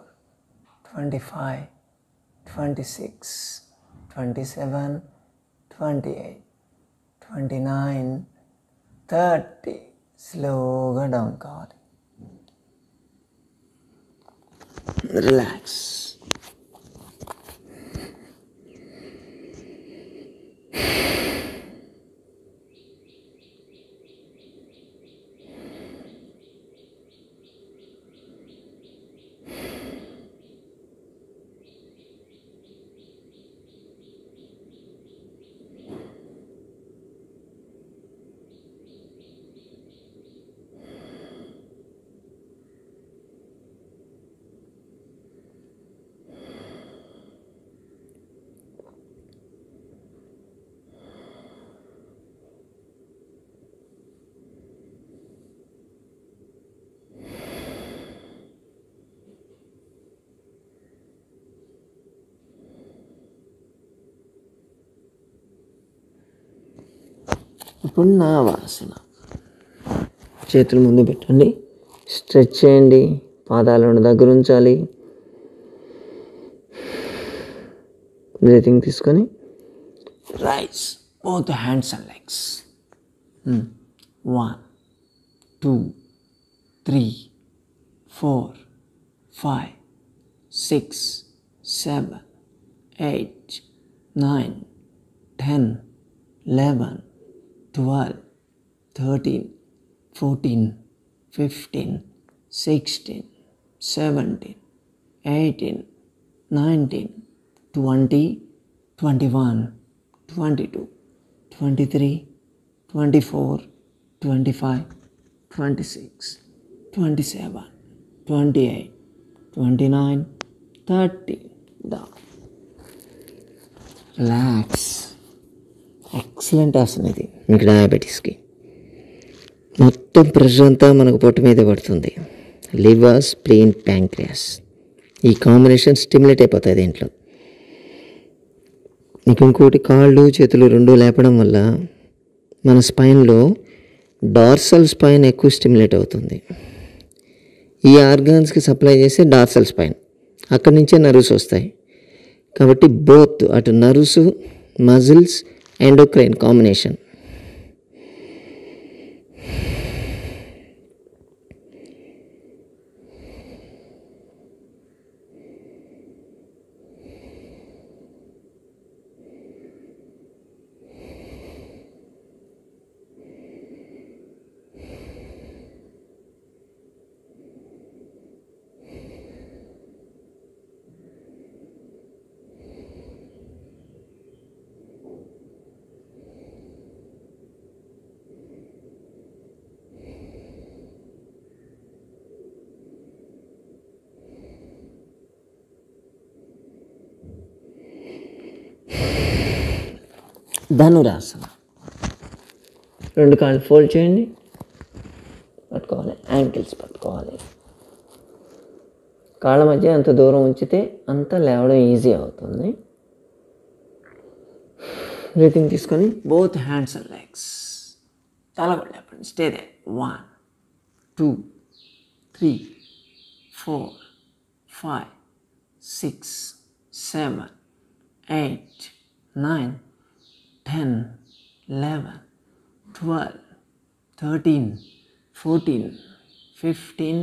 25 26 27 28 29 30. స్లోగా డౌన్ కావాలి. రిలాక్స్. ఇప్పుడు నావాసన. చేతులు ముందు పెట్టండి, స్ట్రెచ్ చేయండి, పాదాలను దగ్గర ఉంచాలి. బ్రీతింగ్ తీసుకొని rice both hands and legs. 1 2 3 4 5 6 7 8 9 10 11 12 13 14 15 16 17 18 19 20 21 22 23 24 25 26 27 28 29 30. Relax. Excellent ఆసన ఇది. మీకు డయాబెటీస్కి మొత్తం ప్రెషర్ అంతా మనకు పొట్టు మీద పడుతుంది. లివర్, స్ప్లీన్, ప్యాంక్రియాస్ ఈ కాంబినేషన్ స్టిమ్యులేట్ అయిపోతాయి దీంట్లో. మీకు ఇంకోటి, కాళ్ళు చేతులు రెండు లేపడం వల్ల మన స్పైన్లో డార్సల్ స్పైన్ ఎక్కువ స్టిమ్యులేట్ అవుతుంది. ఈ ఆర్గాన్స్కి సప్లై చేసే డార్సల్ స్పైన్, అక్కడి నుంచే నర్వ్స్ వస్తాయి. కాబట్టి బోత్ అటు nerves, muscles, endocrine combination. Dhanurasana. రెండు కాళ్ళు ఫోల్డ్ చేయండి, పట్టుకోవాలి, యాంకిల్స్ పట్టుకోవాలి. కాళ్ళ మధ్య అంత దూరం ఉంచితే అంత లేవడం ఈజీ అవుతుంది. బ్రీతింగ్ తీసుకొని బోత్ హ్యాండ్స్ అండ్ లెగ్స్. తల కూడా లేపండి. Stay they. 1 2 3 4 5 6 7 8 9 10 11 12 13 14 15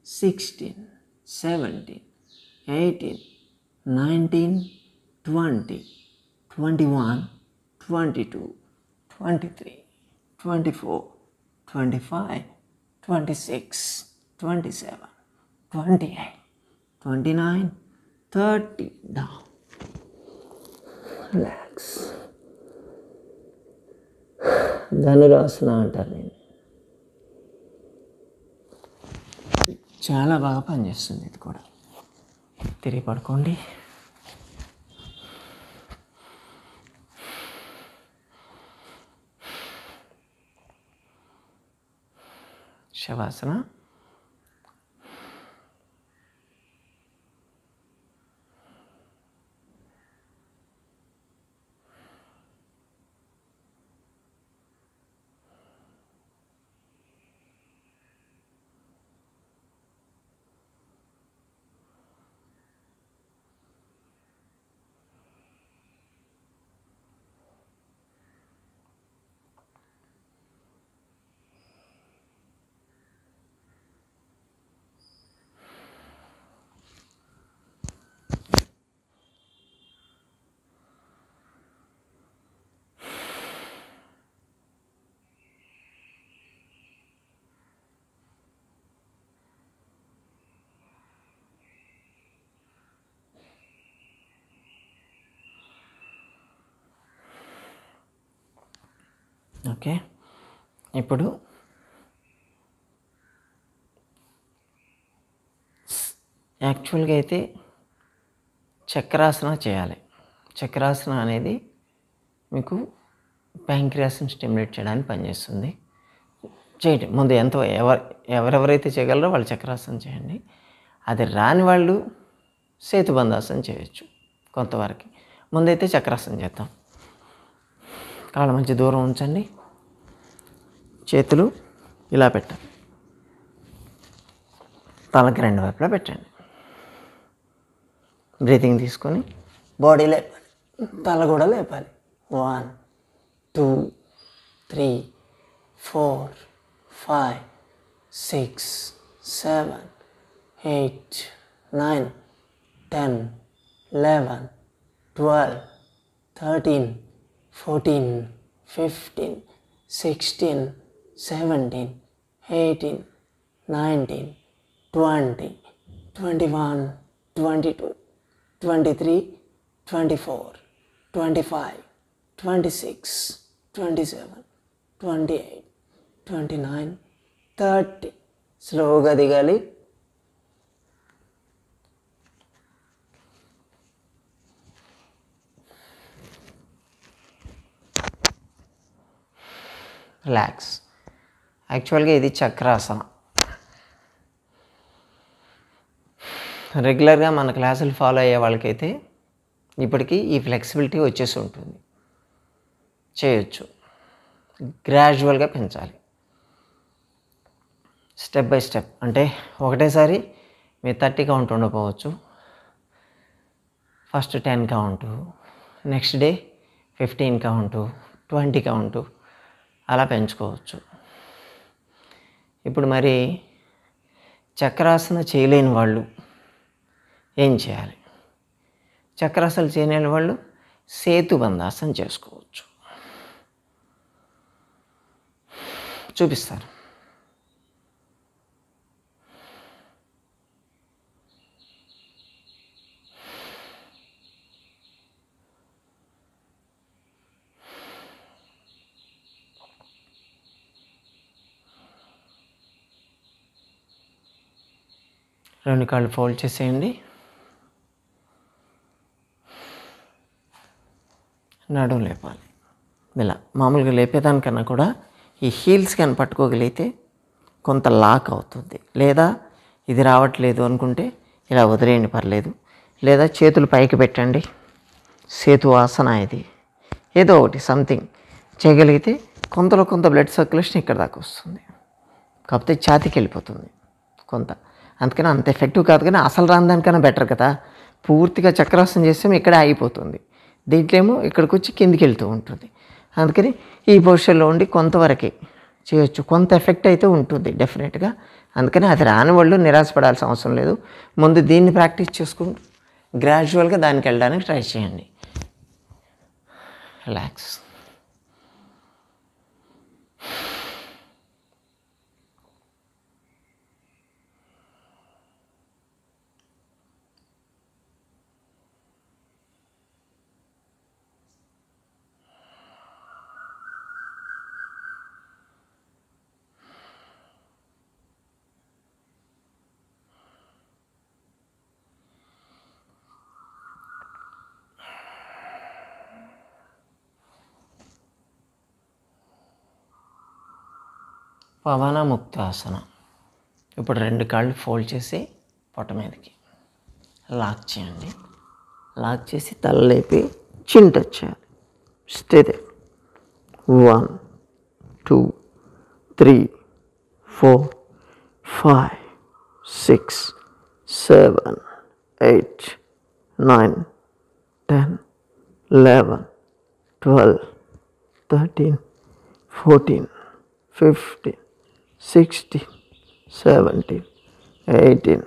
16 17, 18, 19, 20, 21, 22, 23, 24, 25, 26, 27, 28, 29, 30. Down. Relax. Dhanurasana అంటారు నేను. చాలా బాగా పనిచేస్తుంది ఇది కూడా. తిరిగి పడుకోండి. శవాసన. ఓకే, ఇప్పుడు యాక్చువల్గా అయితే చక్రాసన చేయాలి. చక్రాసన అనేది మీకు ప్యాంక్రియాస్ని స్టిమ్యులేట్ చేయడానికి పనిచేస్తుంది. చేయండి. ముందు ఎవరెవరైతే చేయగలరో వాళ్ళు చక్రాసనం చేయండి. అది రాని వాళ్ళు సేతుబంధాసనం చేయొచ్చు కొంతవరకు. ముందైతే చక్రాసనం చేద్దాం. కాళ్ళ మధ్య దూరం ఉంచండి. చేతులు ఇలా పెట్టండి. తలకి రెండు వైపులా పెట్టండి. బ్రీతింగ్ తీసుకొని బాడీ లేపాలి, తల కూడా లేపాలి. 1, 2, 3, 4, 5, 6, 7, 8, 9, 10, 11, 12, 13, 14, 15, 16, 17, 18, 19, 20, 21, 22, 23, 24, 25, 26, 27, 28, 29, 30. స్లోగా దిగాలి. రిలాక్స్. యాక్చువల్గా ఇది చక్రాసన. రెగ్యులర్గా మన క్లాసులు ఫాలో అయ్యే వాళ్ళకైతే ఇప్పటికీ ఈ ఫ్లెక్సిబిలిటీ వచ్చేసి ఉంటుంది. చేయొచ్చు. గ్రాడ్యువల్గా పెంచాలి. Step by step. అంటే ఒకటేసారి మీ 30 కౌంట్ ఉండకపోవచ్చు. First 10 count, next day 15 count, 20 count, అలా పెంచుకోవచ్చు. ఇప్పుడు మరి చక్రాసన చేయలేని వాళ్ళు ఏం చేయాలి? చక్రాసన చేయలేని వాళ్ళు సేతుబంధాసన చేసుకోవచ్చు. చూపిస్తారు. రెండు కాళ్ళు ఫోల్డ్ చేసేయండి. నడుము లేపాలి. ఇలా మామూలుగా లేపేదానికన్నా కూడా ఈ హీల్స్ కానీ పట్టుకోగలిగితే కొంత లాక్ అవుతుంది. లేదా ఇది రావట్లేదు అనుకుంటే ఇలా వదిలేయండి, పర్లేదు. లేదా చేతులు పైకి పెట్టండి. సేతు ఆసన ఇది. ఏదో ఒకటి సంథింగ్ చేయగలిగితే కొంతలో కొంత బ్లడ్ సర్క్యులేషన్ ఇక్కడ దాకా వస్తుంది. కాకపోతే ఛాతీకి వెళ్ళిపోతుంది కొంత. అందుకని అంత ఎఫెక్టివ్ కాదు, కానీ అసలు రాని దానికన్నా బెటర్ కదా. పూర్తిగా చక్రాసనం చేస్తే ఇక్కడే ఆగిపోతుంది. దీంట్లో ఏమో ఇక్కడికి వచ్చి కిందికి వెళ్తూ ఉంటుంది. అందుకని ఈ పొజిషన్లో ఉండి కొంతవరకే చేయొచ్చు. కొంత ఎఫెక్ట్ అయితే ఉంటుంది డెఫినెట్గా. అందుకని అది రాని వాళ్ళు నిరాశపడాల్సిన అవసరం లేదు. ముందు దీన్ని ప్రాక్టీస్ చేసుకుంటూ గ్రాడ్యువల్గా దానికి వెళ్ళడానికి ట్రై చేయండి. రిలాక్స్. పవన ముక్తాసన. ఇప్పుడు 2 కాళ్ళు ఫోల్డ్ చేసి పొట్ట మీదకి లాక్ చేయండి. లాక్ చేసి తల లేపి చిన్ టచ్ చేయాలి. Stay they. 1 2 3 4 5 6 7 8 9 10 11 12 13 14 15 16 17 18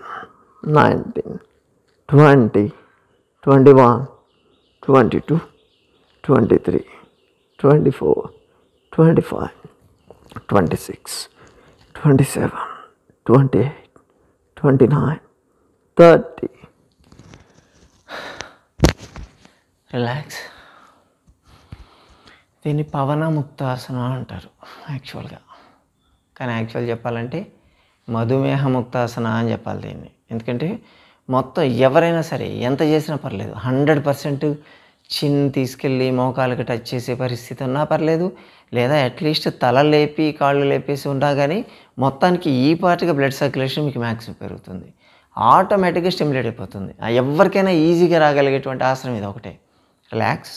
19 20 21 22 23 24 25 26 27 28 29 30. రిలాక్స్. దీన్ని పవన ముక్తాసన అంటారు యాక్చువల్గా. కానీ యాక్చువల్ చెప్పాలంటే మధుమేహ ముక్తాసన అని చెప్పాలి దీన్ని. ఎందుకంటే మొత్తం ఎవరైనా సరే ఎంత చేసినా పర్లేదు, 100% చిన్ తీసుకెళ్ళి మోకాళ్ళకి టచ్ చేసే పరిస్థితి ఉన్నా పర్లేదు, లేదా అట్లీస్ట్ తల లేపి కాళ్ళు లేపేసి ఉన్నా కానీ మొత్తానికి ఈ పార్ట్గా బ్లడ్ సర్క్యులేషన్ మీకు మ్యాక్సిమం పెరుగుతుంది. ఆటోమేటిక్గా స్టిమ్యులేట్ అయిపోతుంది. ఎవరికైనా ఈజీగా రాగలిగేటువంటి ఆసనం ఇది ఒకటే. రిలాక్స్.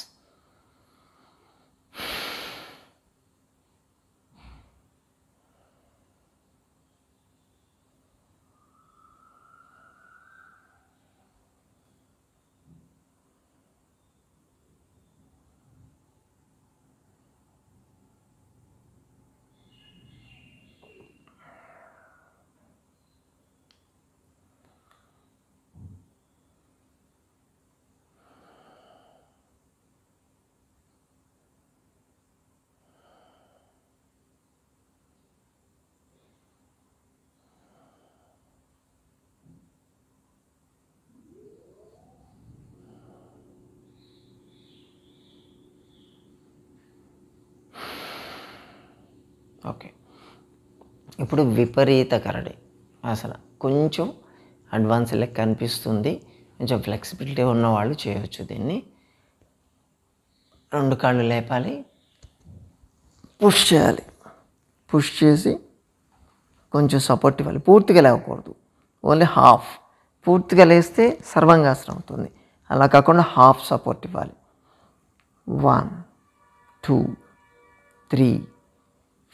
ఓకే. ఇప్పుడు విపరీత కరడి ఆసన. కొంచెం అడ్వాన్స్ లెక్క అనిపిస్తుంది. కొంచెం ఫ్లెక్సిబిలిటీ ఉన్నవాళ్ళు చేయవచ్చు దీన్ని. 2 కాళ్ళు లేపాలి, పుష్ చేయాలి. పుష్ చేసి కొంచెం సపోర్ట్ ఇవ్వాలి. పూర్తిగా లేవకూడదు, ఓన్లీ హాఫ్. పూర్తిగా లేస్తే సర్వాంగాసనం అవుతుంది. అలా కాకుండా హాఫ్ సపోర్ట్ ఇవ్వాలి. 1 2 3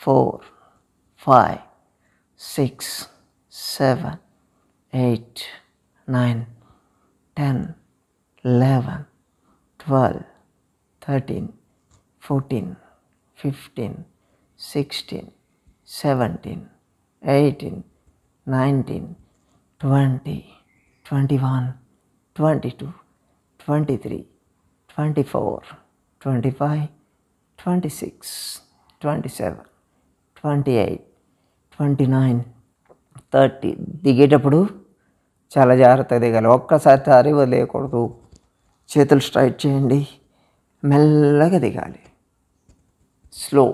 4 5 6 7 8 9 10 11 12 13 14 15 16 17 18 19 20 21 22 23 24 25 26 27 28 29 30. దిగేటప్పుడు చాలా జాగ్రత్తగా దిగాలి. ఒక్కసారి వదిలేయకూడదు. చేతులు స్ట్రైట్ చేయండి, మెల్లగా దిగాలి. స్లో.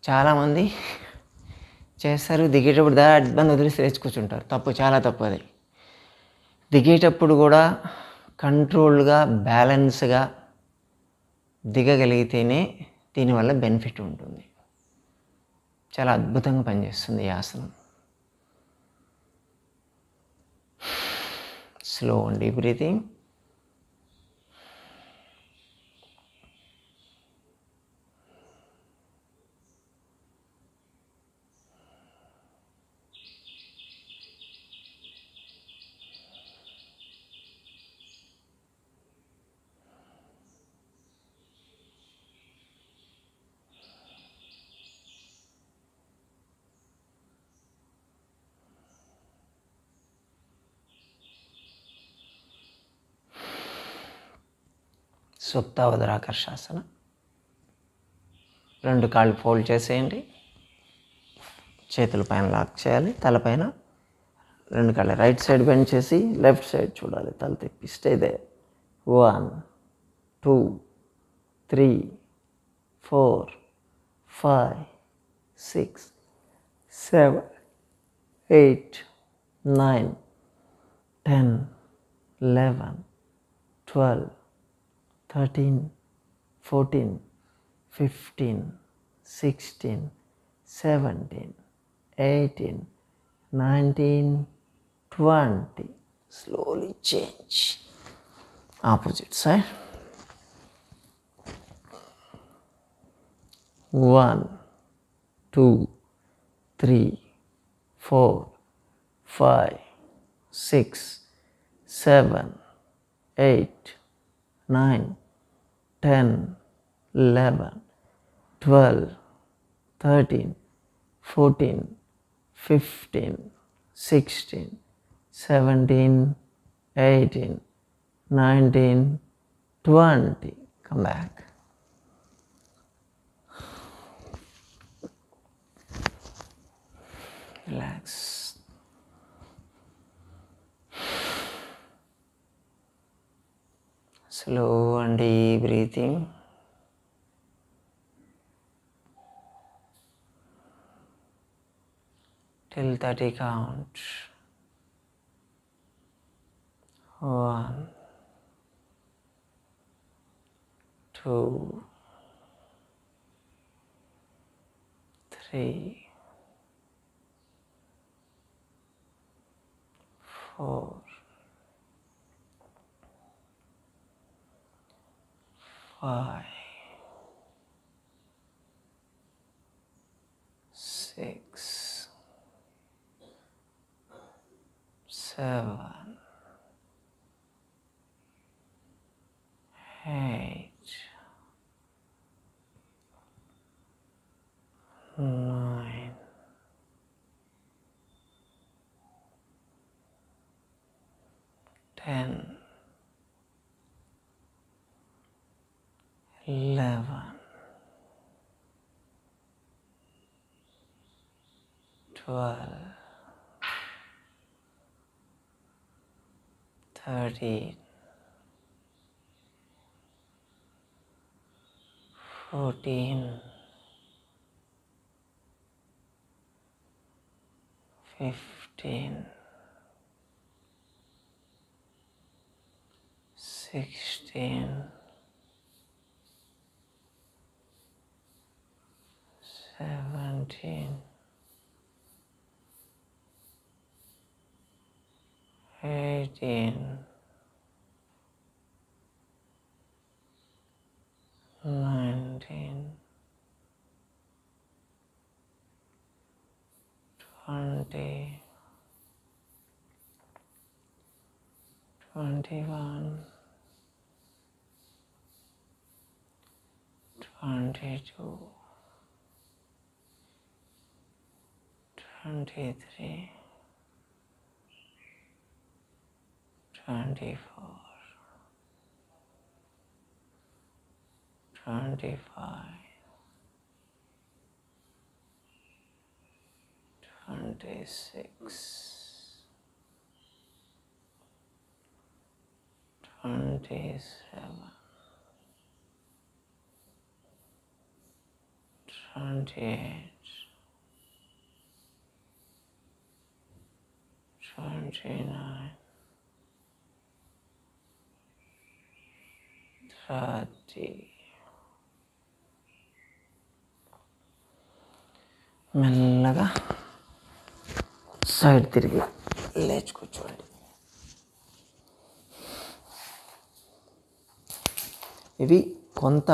చాలామంది చేస్తారు, దిగేటప్పుడు దాన్ని వదిలేసి లేచి కూర్చుంటారు. తప్పు, చాలా తప్పు అది. దిగేటప్పుడు కూడా కంట్రోల్గా బ్యాలెన్స్గా దిగగలిగితేనే దీనివల్ల బెనిఫిట్ ఉంటుంది. చాలా అద్భుతంగా పనిచేస్తుంది ఈ ఆసనం. Slow and deep breathing. Supta Udarakarshasana. 2 కాళ్ళు ఫోల్డ్ చేసేయండి. చేతుల పైన లాక్ చేయాలి. తలపైన 2 కాళ్ళు రైట్ సైడ్ బెండ్ చేసి లెఫ్ట్ సైడ్ చూడాలి. తల తిప్పి stay there. 1 2 3 4 5 6 7 8 9 10 11 12 13 14 15 16 17 18 19 20. Slowly change. Opposite side. 1 2 3 4 5 6 7 8 9 10 11 12 13 14 15 16 17 18 19 20. Come back. Relax. Slow and deep breathing. Till 30 count. 1 2 3 4 5 6 7 8 9 10 11 12 13 14 15 16 17 18 19 20 21 22 23 24 25 26 27 28 29 30. మెల్లగా సైడ్ తిరిగి లేచి కూర్చోండి. ఇవి కొంత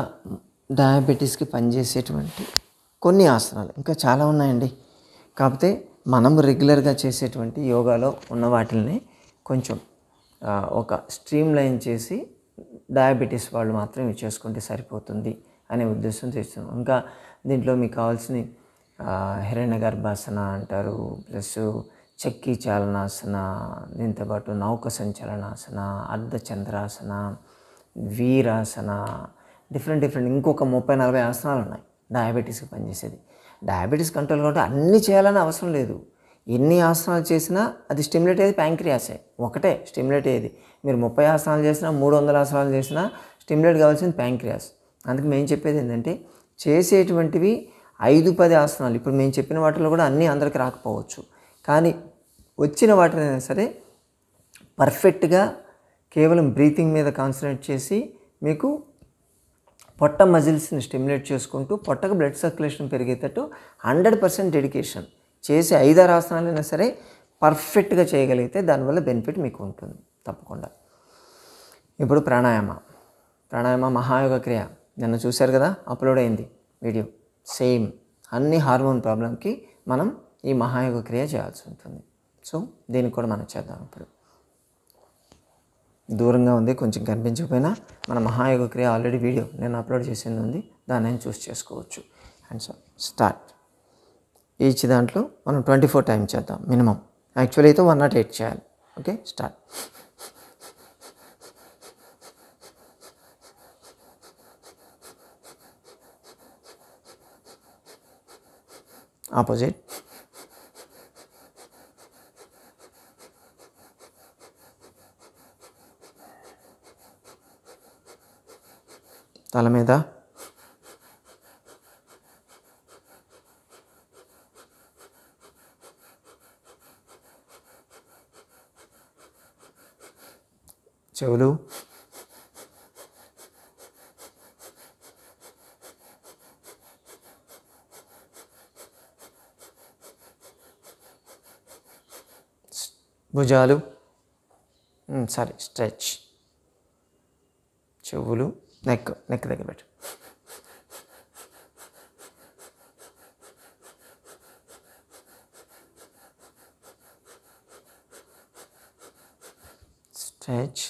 డయాబెటీస్కి పనిచేసేటువంటి కొన్ని ఆసనాలు, ఇంకా చాలా ఉన్నాయండి. కాకపోతే మనం రెగ్యులర్గా చేసేటువంటి యోగాలో ఉన్న వాటిని కొంచెం ఒక స్ట్రీమ్ లైన్ చేసి డయాబెటీస్ వాళ్ళు మాత్రం ఇవి చేసుకుంటే సరిపోతుంది అనే ఉద్దేశం చేస్తున్నాం. ఇంకా దీంట్లో మీకు కావాల్సిన హిరణ్య గర్భాసన అంటారు, ప్లస్ చక్కీ చాలనాసన, దీంతోపాటు నౌక సంచలనాసన, అర్ధచంద్రాసన, వీరాసన, డిఫరెంట్ ఇంకొక 30-40 ఆసనాలు ఉన్నాయి డయాబెటీస్కి పనిచేసేది. డయాబెటీస్ కంట్రోల్ కాబట్టి అన్నీ చేయాలని అవసరం లేదు. ఎన్ని ఆసనాలు చేసినా అది స్టిమ్యులేట్ అయ్యేది ప్యాంక్రియాసే, ఒకటే స్టిమ్యులేట్ అయ్యేది. మీరు 30 ఆసనాలు చేసినా 300 ఆసనాలు చేసినా స్టిమ్యులేట్ కావాల్సింది ప్యాంక్రియాస్. అందుకు మేము చెప్పేది ఏంటంటే చేసేటువంటివి 5-10 ఆసనాలు. ఇప్పుడు మేము చెప్పిన వాటిలో కూడా అన్నీ అందరికీ రాకపోవచ్చు, కానీ వచ్చిన వాటినైనా సరే పర్ఫెక్ట్గా కేవలం బ్రీతింగ్ మీద కాన్సన్ట్రేట్ చేసి మీకు పొట్ట మజిల్స్ని స్టిమ్యులేట్ చేసుకుంటూ పొట్టకు బ్లడ్ సర్క్యులేషన్ పెరిగేటట్టు 100% డెడికేషన్ చేసి 5-6 ఆసనాలైనా సరే పర్ఫెక్ట్గా చేయగలిగితే దానివల్ల బెనిఫిట్ మీకు ఉంటుంది తప్పకుండా. ఇప్పుడు ప్రాణాయామ మహాయోగ క్రియ నిన్న చూశారు కదా, అప్లోడ్ అయింది వీడియో. సేమ్ అన్ని హార్మోన్ ప్రాబ్లంకి మనం ఈ మహాయోగ క్రియ చేయాల్సి ఉంటుంది. సో దీనికి కూడా మనం చేద్దాం. ఇప్పుడు దూరంగా ఉంది, కొంచెం కనిపించకపోయినా మన మహాయోగ క్రియ ఆల్రెడీ వీడియో నేను అప్లోడ్ చేసింది ఉంది, దాన్ని నేను చూస్ చేసుకోవచ్చు. And so start. ఈచ్ దాంట్లో మనం 24 టైమ్స్ చేద్దాం మినిమం. యాక్చువల్లీ అయితే 108 చేయాలి. Okay, start. ఆపోజిట్, తల మీద, చెవులు, భుజాలు, స్ట్రెచ్, చెవులు, నెక్ దగ్గర పెట్టు. స్ట్రెచ్,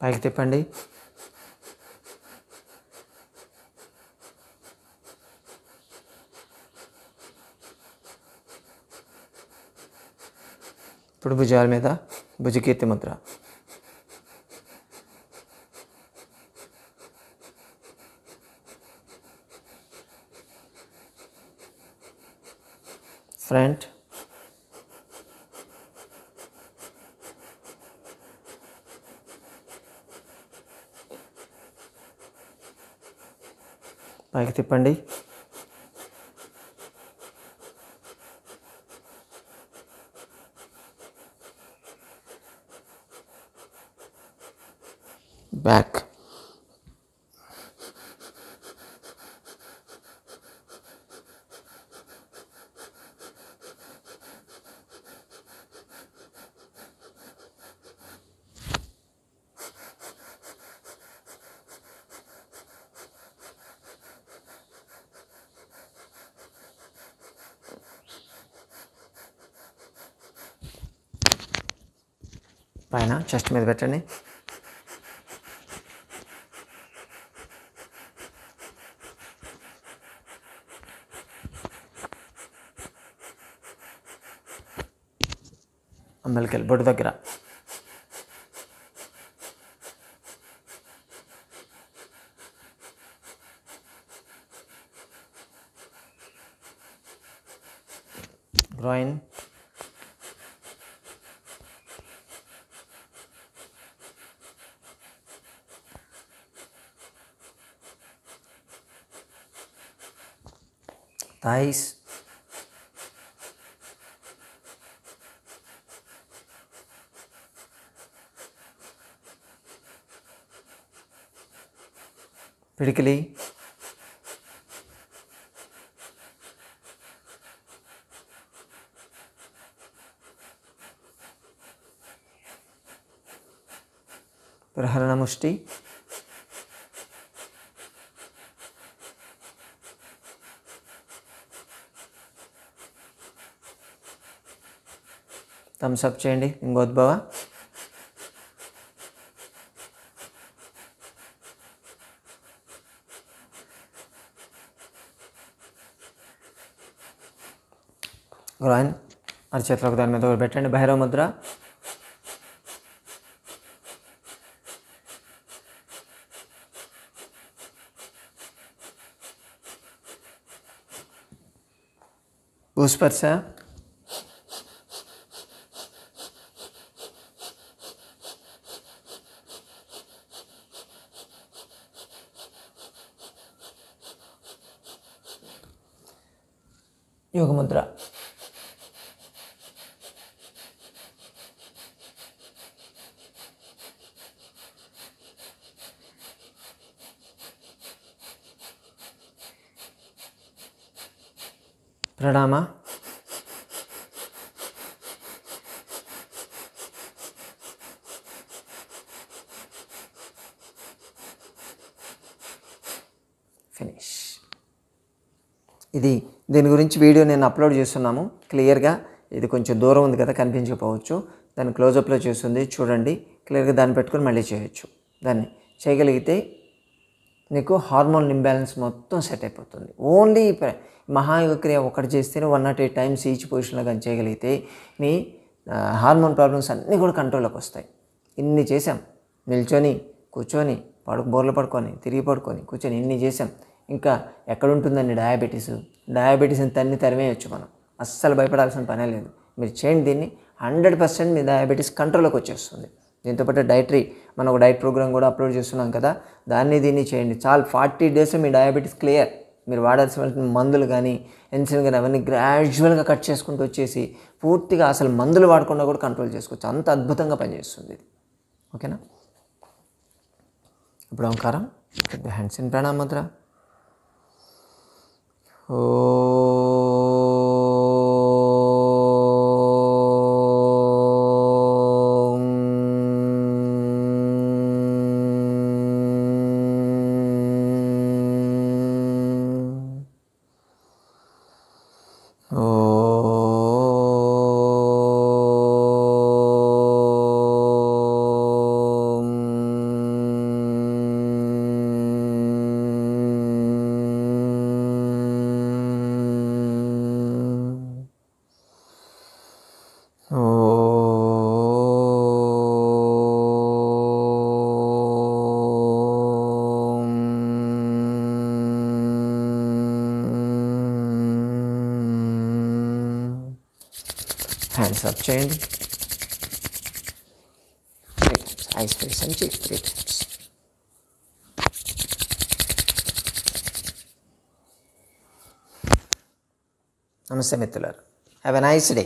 పైకి తిప్పండి. ఇప్పుడు భుజాల మీద భుజకీర్తి ముద్ర. ఫ్రంట్, పైకి తిప్పండి. బ్యాక్, పైన చెస్ట్ మీద పెట్టండి. అంబలికల్ బొడ్డు దగ్గర. గ్రాయిన్, థైస్, పిడికిలి, ప్రహరణ ముష్టి, థమ్స్ అప్ చేయండి. లింగోద్భవ, గ్రాయిన్ అరచేతులకు దాని మీద పెట్టండి. భైరవ ముద్ర. భూస్పర్శ. యోగముద్ర. ప్రణామ. ఫినిష్. దీని గురించి వీడియో నేను అప్లోడ్ చేస్తున్నాము క్లియర్గా. ఇది కొంచెం దూరం ఉంది కదా, కనిపించకపోవచ్చు. దాన్ని క్లోజప్లో చేస్తుంది చూడండి. క్లియర్గా దాన్ని పెట్టుకొని మళ్ళీ చేయొచ్చు. దాన్ని చేయగలిగితే నీకు హార్మోన్ ఇంబ్యాలెన్స్ మొత్తం సెట్ అయిపోతుంది. ఓన్లీ మహాయోగ క్రియ ఒకటి చేస్తేనే 108 టైమ్స్ ఈచ్ పొజిషన్లో కానీ చేయగలిగితే నీ హార్మోన్ ప్రాబ్లమ్స్ అన్నీ కూడా కంట్రోల్లోకి వస్తాయి. ఇన్ని చేసాం, నిల్చొని కూర్చొని బోర్లు పడుకొని తిరిగి పడుకొని కూర్చొని ఇన్ని చేసాం. ఇంకా ఎక్కడుంటుందండి డయాబెటీస్ని తరిమేయచ్చు మనం. అస్సలు భయపడాల్సిన పనే లేదు. మీరు చేయండి దీన్ని, 100% మీ డయాబెటీస్ కంట్రోల్లోకి వచ్చేస్తుంది. దీంతోపాటు మనం ఒక డైట్ ప్రోగ్రామ్ కూడా అప్లోడ్ చేస్తున్నాం కదా, దీన్ని చేయండి. చాలు 40 డేస్లో మీ డయాబెటీస్ క్లియర్. మీరు వాడాల్సిన మందులు కానీ ఇన్సులిన్ కానీ అవన్నీ గ్రాడ్యువల్గా కట్ చేసుకుంటూ వచ్చేసి పూర్తిగా అసలు మందులు వాడకుండా కూడా కంట్రోల్ చేసుకోవచ్చు. అంత అద్భుతంగా పనిచేస్తుంది ఇది. ఓకేనా? ఇప్పుడు ఓంకారం. Hands in ప్రణామ Mudra. Hands up చేయండి. ఐస్ ఫేస్ అని చెప్పి 3 times. నమస్తే మిత్రులారా. Have a nice day.